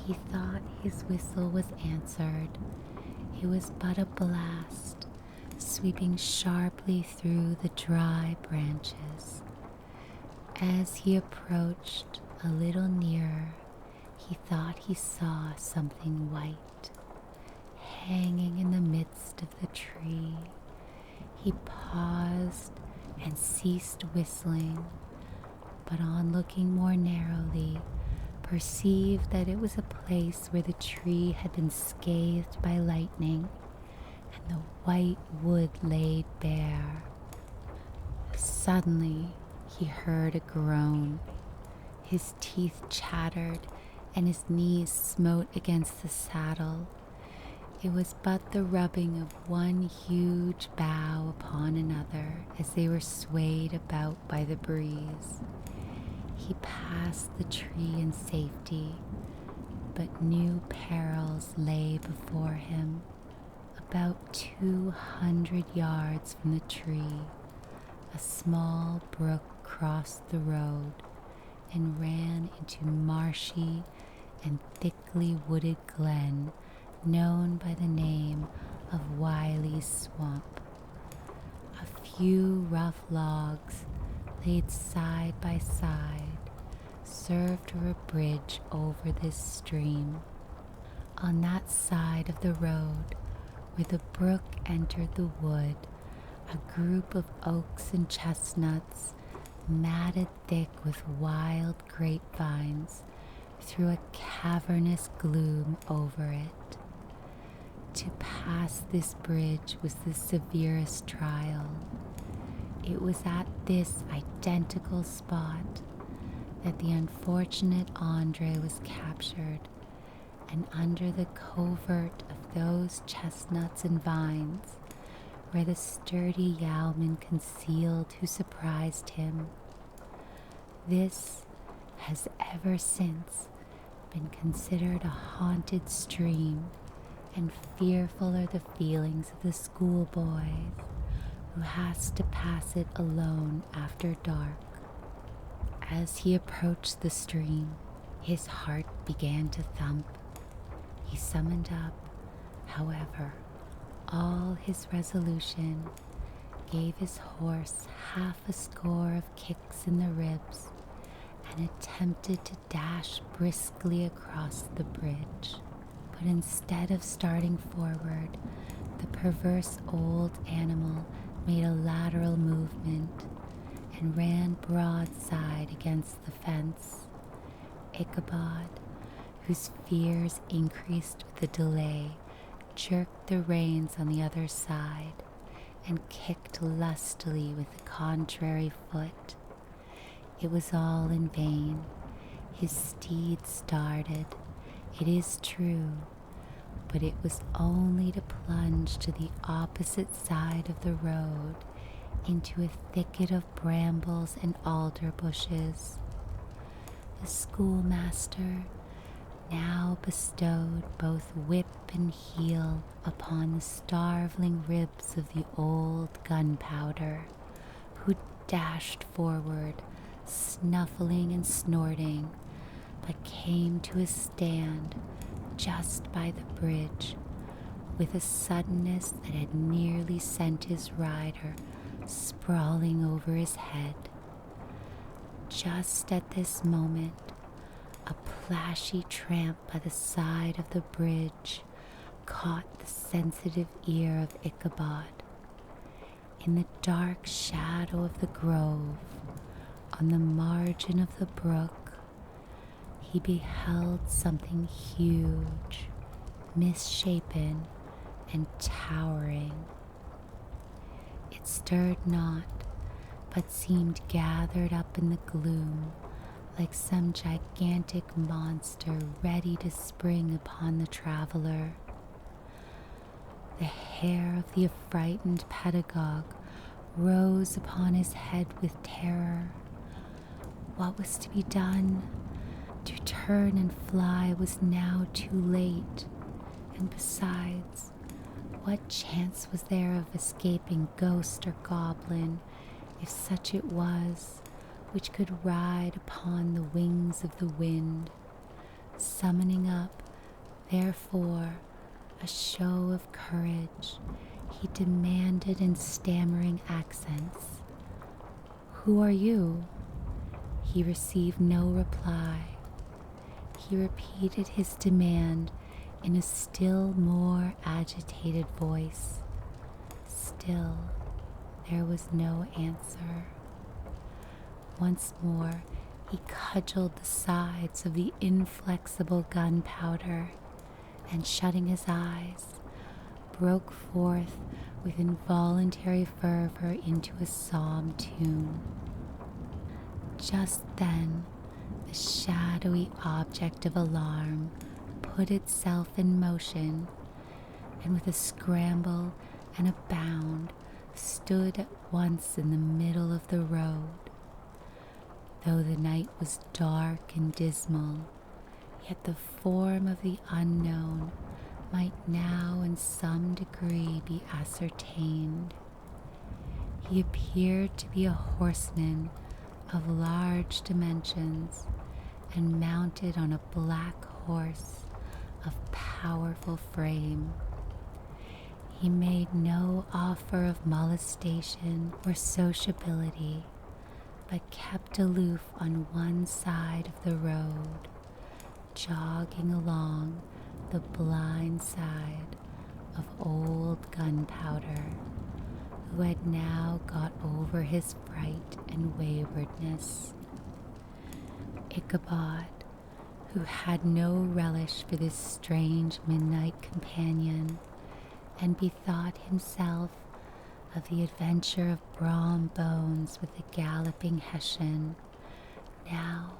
He thought his whistle was answered. It was but a blast, sweeping sharply through the dry branches. As he approached a little nearer, he thought he saw something white hanging in the midst of the tree. He paused and ceased whistling, but on looking more narrowly, perceived that it was a place where the tree had been scathed by lightning and the white wood laid bare. Suddenly, he heard a groan. His teeth chattered and his knees smote against the saddle. It was but the rubbing of one huge bough upon another as they were swayed about by the breeze. He passed the tree in safety, but new perils lay before him. About 200 yards from the tree, a small brook crossed the road and ran into marshy and thickly wooded glen known by the name of Wiley's Swamp. A few rough logs laid side by side served for a bridge over this stream. On that side of the road where the brook entered the wood, a group of oaks and chestnuts, matted thick with wild grapevines, threw a cavernous gloom over it. To pass this bridge was the severest trial. It was at this identical spot that the unfortunate Andre was captured, and under the covert of those chestnuts and vines, where the sturdy yeoman concealed who surprised him. This has ever since been considered a haunted stream, and fearful are the feelings of the schoolboy who has to pass it alone after dark. As he approached the stream, his heart began to thump. He summoned up, however, all his resolution, gave his horse half a score of kicks in the ribs, and attempted to dash briskly across the bridge. But instead of starting forward, the perverse old animal made a lateral movement and ran broadside against the fence. Ichabod, whose fears increased with the delay, jerked the reins on the other side and kicked lustily with the contrary foot. It was all in vain. His steed started, it is true, but it was only to plunge to the opposite side of the road into a thicket of brambles and alder bushes. The schoolmaster now bestowed both whip and heel upon the starveling ribs of the old gunpowder, who dashed forward, snuffling and snorting, but came to a stand just by the bridge with a suddenness that had nearly sent his rider sprawling over his head. Just at this moment, a plashy tramp by the side of the bridge caught the sensitive ear of Ichabod. In the dark shadow of the grove, on the margin of the brook, he beheld something huge, misshapen, and towering. It stirred not, but seemed gathered up in the gloom, like some gigantic monster ready to spring upon the traveler. The hair of the affrightened pedagogue rose upon his head with terror. What was to be done? To turn and fly was now too late, and besides, what chance was there of escaping ghost or goblin, if such it was, which could ride upon the wings of the wind? Summoning up, therefore, a show of courage, he demanded in stammering accents, "Who are you?" He received no reply. He repeated his demand in a still more agitated voice. Still, there was no answer. Once more, he cudgeled the sides of the inflexible gunpowder, and shutting his eyes, broke forth with involuntary fervor into a psalm tune. Just then, the shadowy object of alarm put itself in motion, and with a scramble and a bound stood at once in the middle of the road. Though the night was dark and dismal, yet the form of the unknown might now in some degree be ascertained. He appeared to be a horseman of large dimensions, and mounted on a black horse of powerful frame. He made no offer of molestation or sociability, but kept aloof on one side of the road, jogging along the blind side of old Gunpowder, who had now got over his fright and waywardness. Ichabod, who had no relish for this strange midnight companion, and bethought himself of the adventure of Brom Bones with the galloping Hessian, now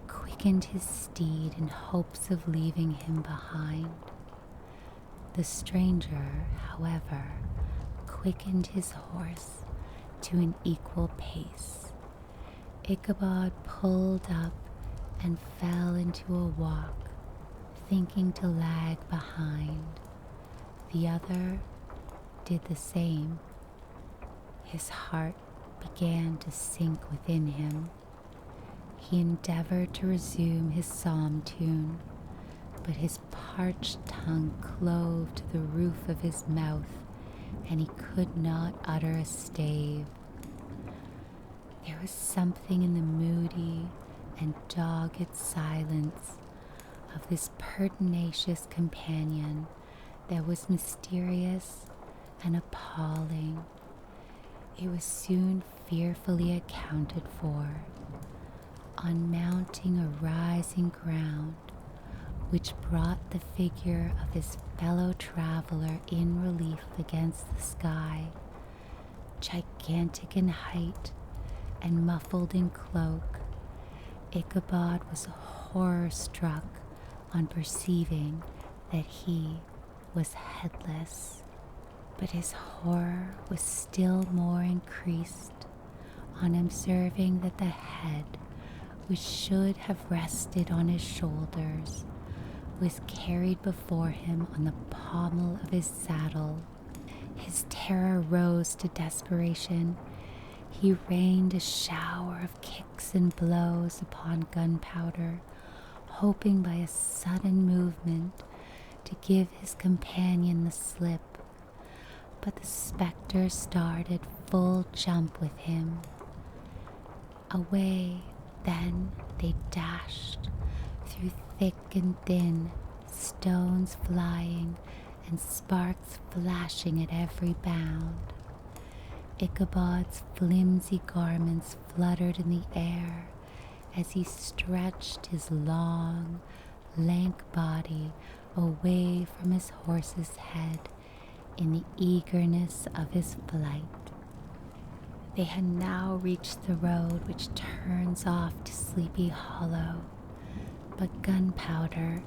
quickened his steed in hopes of leaving him behind. The stranger, however, quickened his horse to an equal pace. Ichabod pulled up and fell into a walk, thinking to lag behind. The other did the same. His heart began to sink within him. He endeavored to resume his psalm tune, but his parched tongue clove to the roof of his mouth, and he could not utter a stave. There was something in the moody and dogged silence of this pertinacious companion that was mysterious and appalling. It was soon fearfully accounted for. On mounting a rising ground, which brought the figure of his fellow traveler in relief against the sky, gigantic in height and muffled in cloak, Ichabod was horror-struck on perceiving that he was headless. But his horror was still more increased on observing that the head, which should have rested on his shoulders, was carried before him on the pommel of his saddle. His terror rose to desperation. He rained a shower of kicks and blows upon Gunpowder, hoping by a sudden movement to give his companion the slip. But the spectre started full jump with him. Away then they dashed, through thick and thin, stones flying and sparks flashing at every bound. Ichabod's flimsy garments fluttered in the air as he stretched his long, lank body away from his horse's head in the eagerness of his flight. They had now reached the road which turns off to Sleepy Hollow, but Gunpowder,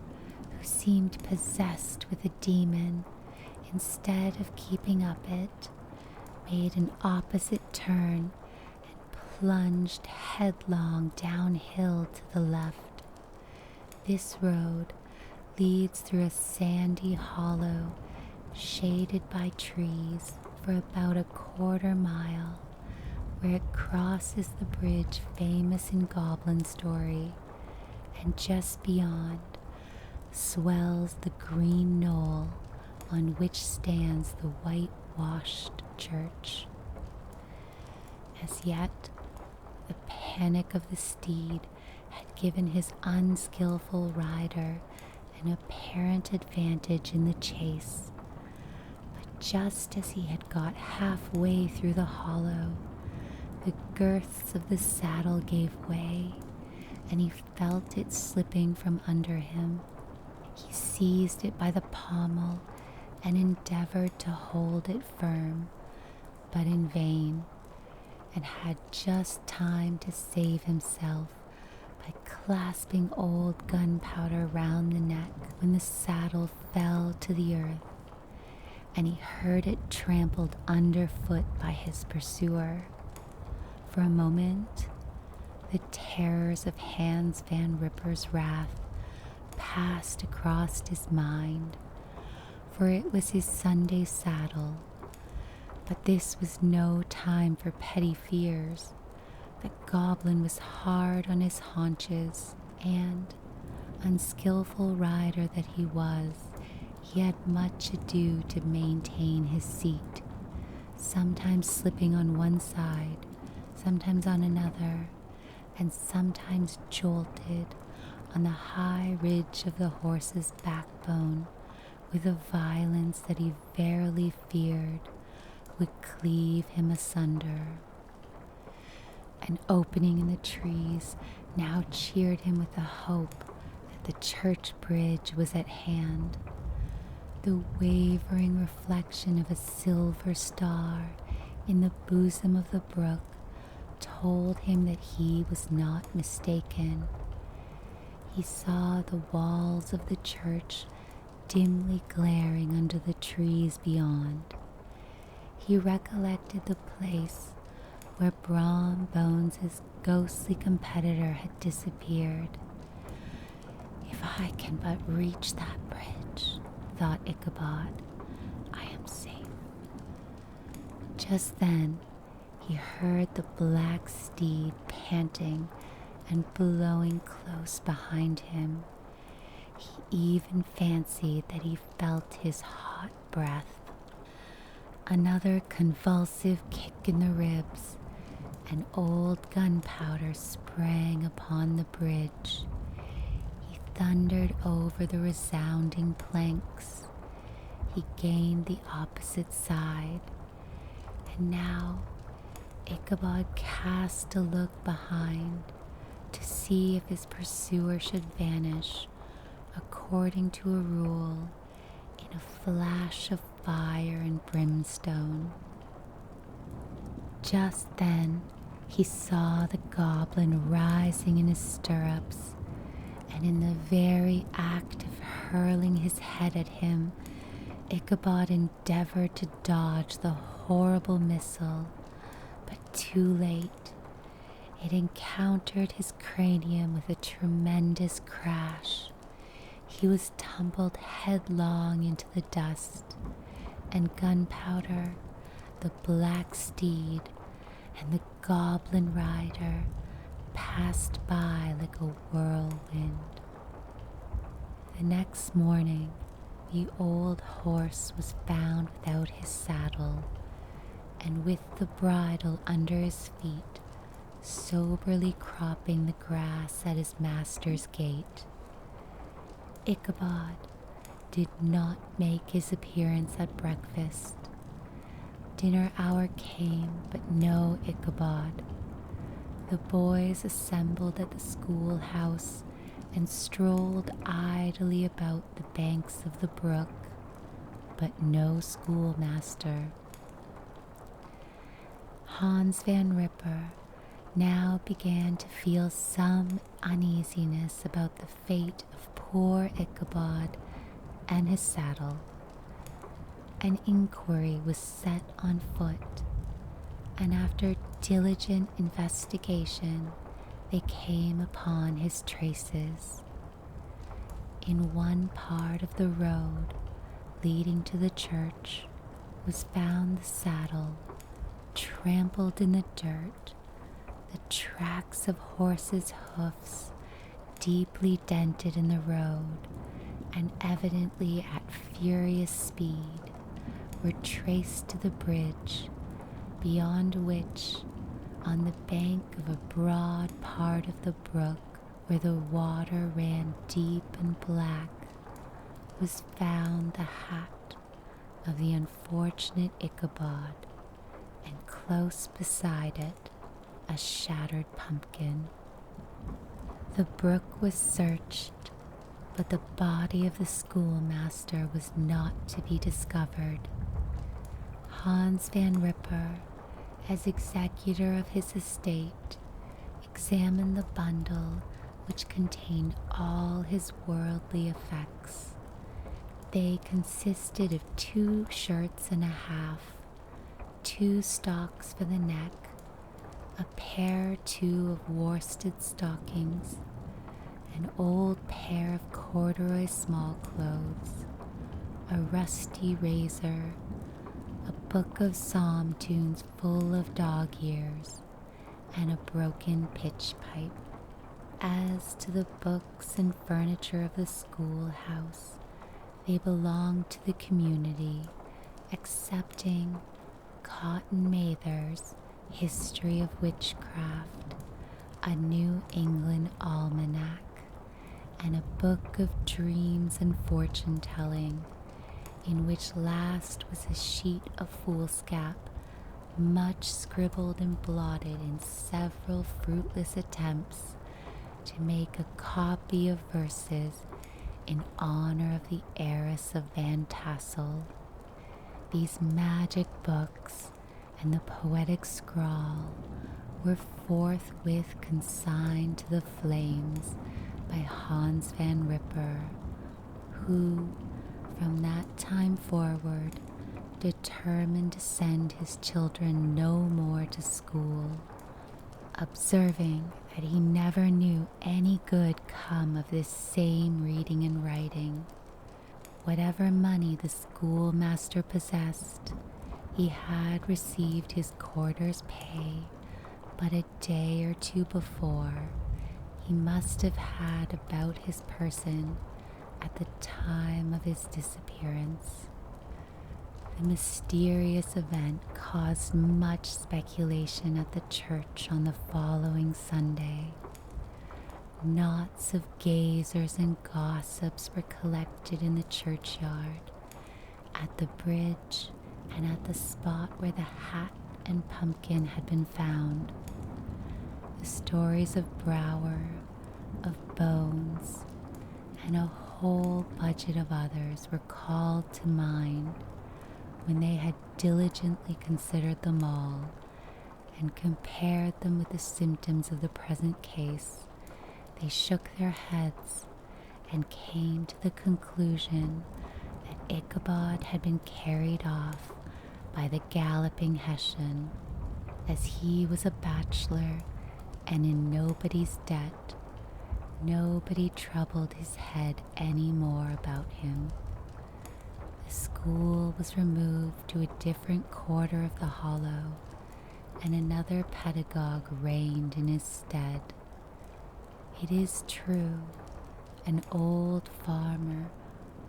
who seemed possessed with a demon, instead of keeping up it, made an opposite turn and plunged headlong downhill to the left. This road leads through a sandy hollow shaded by trees for about a quarter mile, where it crosses the bridge famous in goblin story, and just beyond swells the green knoll on which stands the whitewashed church. As yet, the panic of the steed had given his unskillful rider an apparent advantage in the chase. But just as he had got halfway through the hollow, the girths of the saddle gave way, and he felt it slipping from under him. He seized it by the pommel and endeavored to hold it firm, but in vain, and had just time to save himself by clasping old Gunpowder round the neck when the saddle fell to the earth, and he heard it trampled underfoot by his pursuer. For a moment, the terrors of Hans Van Ripper's wrath passed across his mind, for it was his Sunday saddle. But this was no time for petty fears. The goblin was hard on his haunches, and, Unskillful rider that he was, he had much ado to maintain his seat, sometimes slipping on one side, sometimes on another, and sometimes jolted on the high ridge of the horse's backbone with a violence that he verily feared would cleave him asunder. An opening in the trees now cheered him with the hope that the church bridge was at hand. The wavering reflection of a silver star in the bosom of the brook told him that he was not mistaken. He saw the walls of the church dimly glaring under the trees beyond. He recollected the place where Brom Bones' ghostly competitor had disappeared. If I can but reach that bridge, thought Ichabod, I am safe. Just then, he heard the black steed panting and blowing close behind him. He even fancied that he felt his hot breath. Another convulsive kick in the ribs, and old Gunpowder sprang upon the bridge. He thundered over the resounding planks. He gained the opposite side, and now Ichabod cast a look behind to see if his pursuer should vanish, according to a rule, in a flash of fire and brimstone. Just then he saw the goblin rising in his stirrups, and in the very act of hurling his head at him, Ichabod endeavored to dodge the horrible missile, but too late. It encountered his cranium with a tremendous crash. He was tumbled headlong into the dust, and Gunpowder, the black steed, and the goblin rider passed by like a whirlwind. The next morning, the old horse was found without his saddle, and with the bridle under his feet, soberly cropping the grass at his master's gate. Ichabod did not make his appearance at breakfast. Dinner hour came, but no Ichabod. The boys assembled at the schoolhouse and strolled idly about the banks of the brook, but no schoolmaster. Hans Van Ripper now began to feel some uneasiness about the fate of poor Ichabod and his saddle. An inquiry was set on foot, and after diligent investigation, they came upon his traces. In one part of the road leading to the church was found the saddle, trampled in the dirt, the tracks of horses' hoofs deeply dented in the road, and evidently at furious speed, were traced to the bridge, beyond which, on the bank of a broad part of the brook where the water ran deep and black, was found the hat of the unfortunate Ichabod, and close beside it a shattered pumpkin. The brook was searched, but the body of the schoolmaster was not to be discovered. Hans Van Ripper, as executor of his estate, examined the bundle which contained all his worldly effects. They consisted of 2 shirts and a half, 2 stocks for the neck, a pair or 2 of worsted stockings, an old pair of corduroy small clothes, a rusty razor, a book of psalm tunes full of dog ears, and a broken pitch pipe. As to the books and furniture of the schoolhouse, they belonged to the community, excepting Cotton Mather's History of Witchcraft, a New England almanac, and a book of dreams and fortune-telling, in which last was a sheet of foolscap, much scribbled and blotted in several fruitless attempts to make a copy of verses in honor of the heiress of Van Tassel. These magic books and the poetic scrawl were forthwith consigned to the flames by Hans Van Ripper, who, from that time forward, determined to send his children no more to school, observing that he never knew any good come of this same reading and writing. Whatever money the schoolmaster possessed, he had received his quarter's pay but a day or two before. He must have had about his person at the time of his disappearance. The mysterious event caused much speculation at the church on the following Sunday. Knots of gazers and gossips were collected in the churchyard, at the bridge, and at the spot where the hat and pumpkin had been found. The stories of Brower, of Bones, and a whole budget of others were called to mind when they had diligently considered them all and compared them with the symptoms of the present case. They shook their heads and came to the conclusion that Ichabod had been carried off by the galloping Hessian. As he was a bachelor and in nobody's debt, nobody troubled his head any more about him. The school was removed to a different quarter of the hollow, and another pedagogue reigned in his stead. It is true, an old farmer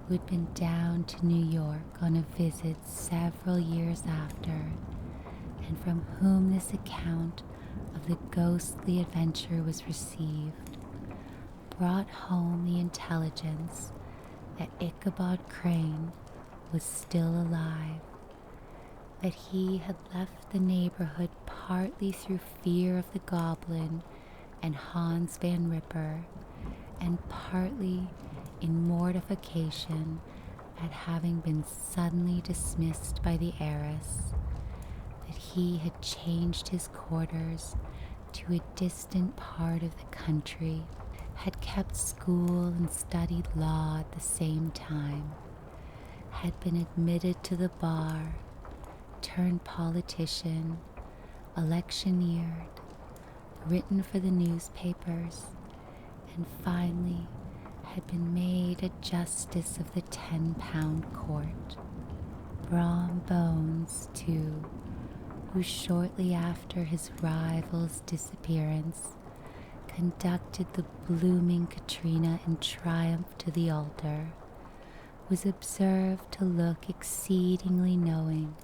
who had been down to New York on a visit several years after, and from whom this account of the ghostly adventure was received, brought home the intelligence that Ichabod Crane was still alive, that he had left the neighborhood partly through fear of the goblin and Hans Van Ripper, and partly in mortification at having been suddenly dismissed by the heiress, that he had changed his quarters to a distant part of the country, had kept school and studied law at the same time, had been admitted to the bar, turned politician, electioneered, written for the newspapers, and finally had been made a justice of the 10-pound court. Brom Bones, too, who shortly after his rival's disappearance conducted the blooming Katrina in triumph to the altar, was observed to look exceedingly knowing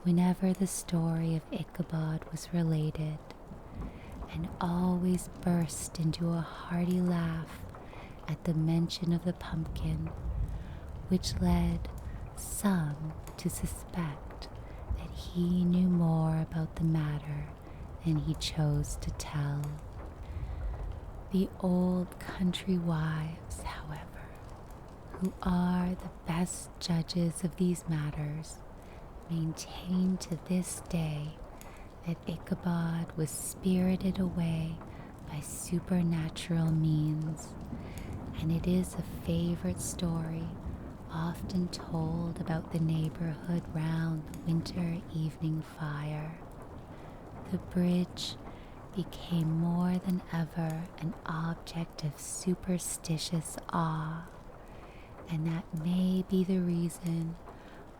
whenever the story of Ichabod was related, and always burst into a hearty laugh at the mention of the pumpkin, which led some to suspect that he knew more about the matter than he chose to tell. The old country wives, however, who are the best judges of these matters, maintain to this day that Ichabod was spirited away by supernatural means, and it is a favorite story often told about the neighborhood round the winter evening fire. The bridge became more than ever an object of superstitious awe, and that may be the reason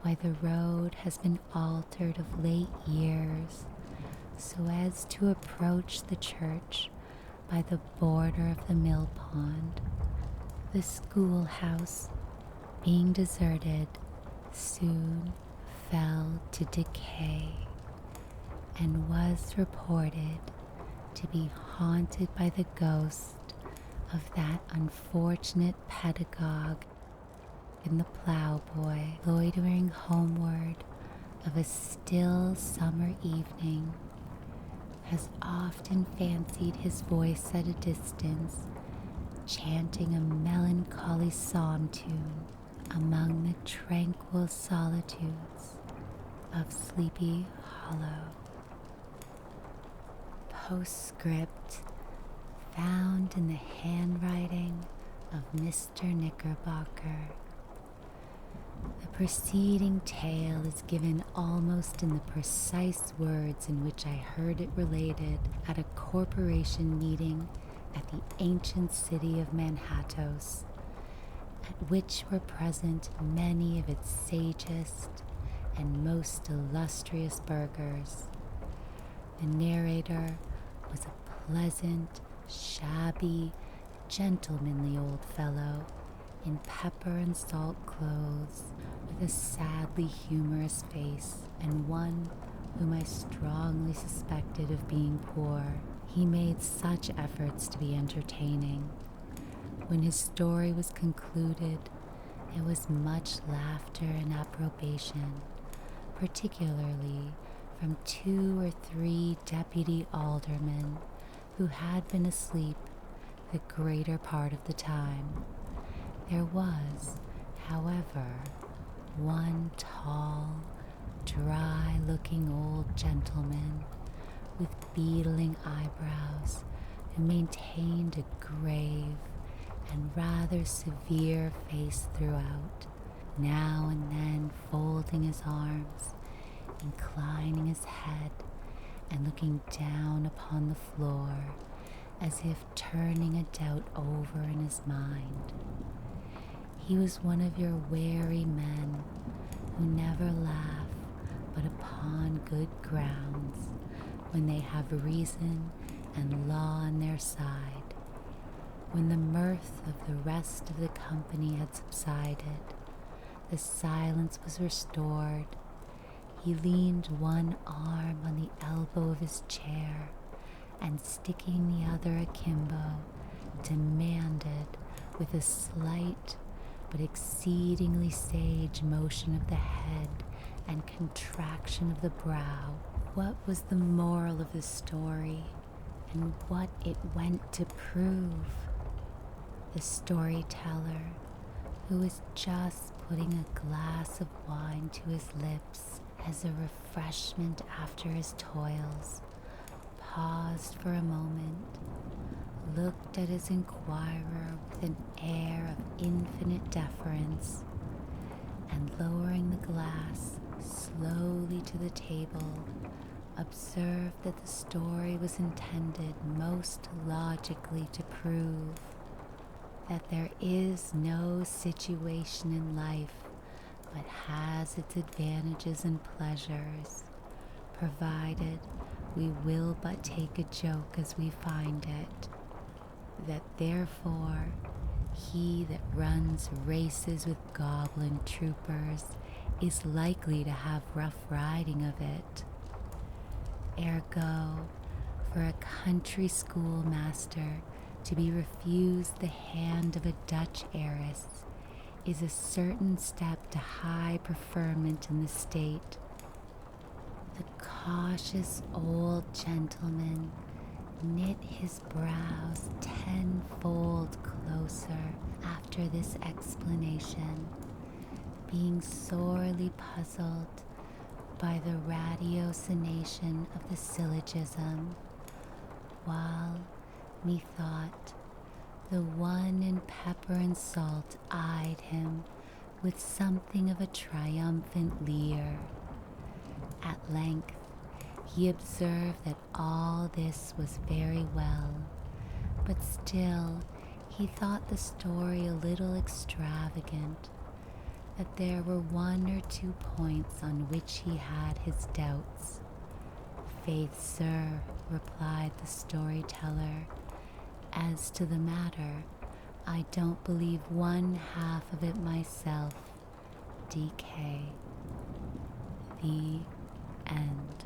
why the road has been altered of late years so as to approach the church by the border of the mill pond. The schoolhouse, being deserted, soon fell to decay and was reported to be haunted by the ghost of that unfortunate pedagogue and the plowboy loitering homeward of a still summer evening has often fancied his voice at a distance, chanting a melancholy psalm tune among the tranquil solitudes of Sleepy Hollow. Postscript found in the handwriting of Mr. Knickerbocker. The preceding tale is given almost in the precise words in which I heard it related at a corporation meeting at the ancient city of Manhattos, at which were present many of its sagest and most illustrious burghers. The narrator was a pleasant, shabby, gentlemanly old fellow in pepper and salt clothes, with a sadly humorous face, and one whom I strongly suspected of being poor. He made such efforts to be entertaining. When his story was concluded, there was much laughter and approbation, particularly from 2 or 3 deputy aldermen who had been asleep the greater part of the time. There was, however, one tall, dry-looking old gentleman with beetling eyebrows who maintained a grave and rather severe face throughout, now and then folding his arms, inclining his head, and looking down upon the floor as if turning a doubt over in his mind. He was one of your wary men who never laugh but upon good grounds, when they have reason and law on their side. When the mirth of the rest of the company had subsided, the silence was restored. He leaned one arm on the elbow of his chair, and sticking the other akimbo, demanded, with a slight but exceedingly sage motion of the head and contraction of the brow, what was the moral of the story, and what it went to prove. The storyteller, who was just putting a glass of wine to his lips as a refreshment after his toils, paused for a moment, looked at his inquirer with an air of infinite deference, and lowering the glass slowly to the table, observed that the story was intended most logically to prove that there is no situation in life but has its advantages and pleasures, provided we will but take a joke as we find it, that therefore he that runs races with goblin troopers is likely to have rough riding of it. Ergo, for a country schoolmaster to be refused the hand of a Dutch heiress is a certain step to high preferment in the state. The cautious old gentleman knit his brows tenfold closer after this explanation, being sorely puzzled by the ratiocination of the syllogism, while, methought, the one in pepper and salt eyed him with something of a triumphant leer. At length he observed that all this was very well, but still he thought the story a little extravagant, that there were 1 or 2 points on which he had his doubts. "Faith, sir," replied the storyteller, As to the matter, I don't believe one half of it myself. DK. The end.